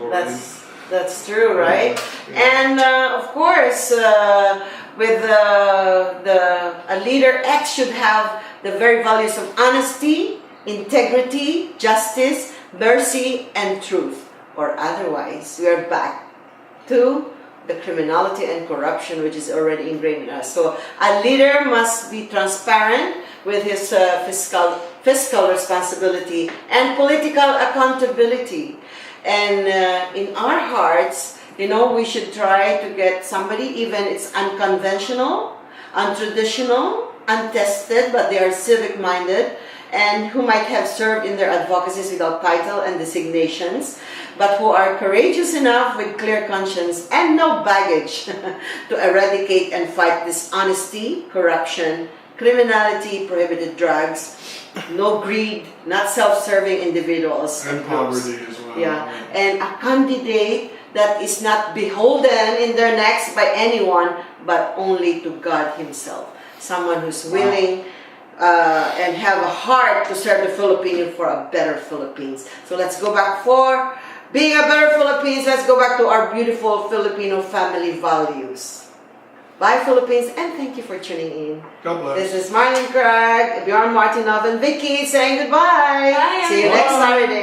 That's true, right? Yeah. And of course, with a leader X should have the very values of honesty, integrity, justice, mercy, and truth. Or otherwise, we are back to the criminality and corruption which is already ingrained in us. So a leader must be transparent with his fiscal responsibility and political accountability. And in our hearts, we should try to get somebody, even it's unconventional, untraditional, untested, but they are civic-minded, and who might have served in their advocacies without title and designations, but who are courageous enough with clear conscience and no baggage to eradicate and fight dishonesty, corruption, criminality, prohibited drugs, no greed, not self-serving individuals. And poverty as well. Yeah, and a candidate that is not beholden in their necks by anyone, but only to God Himself. Someone who's willing and have a heart to serve the Filipino for a better Philippines. So let's go back for being a better Philippines. Let's go back to our beautiful Filipino family values. Bye, Philippines, and thank you for tuning in. God bless. This is Marlene Craig, Bjorn Martinov, and Vicky saying goodbye. Bye, See you everyone. next Saturday.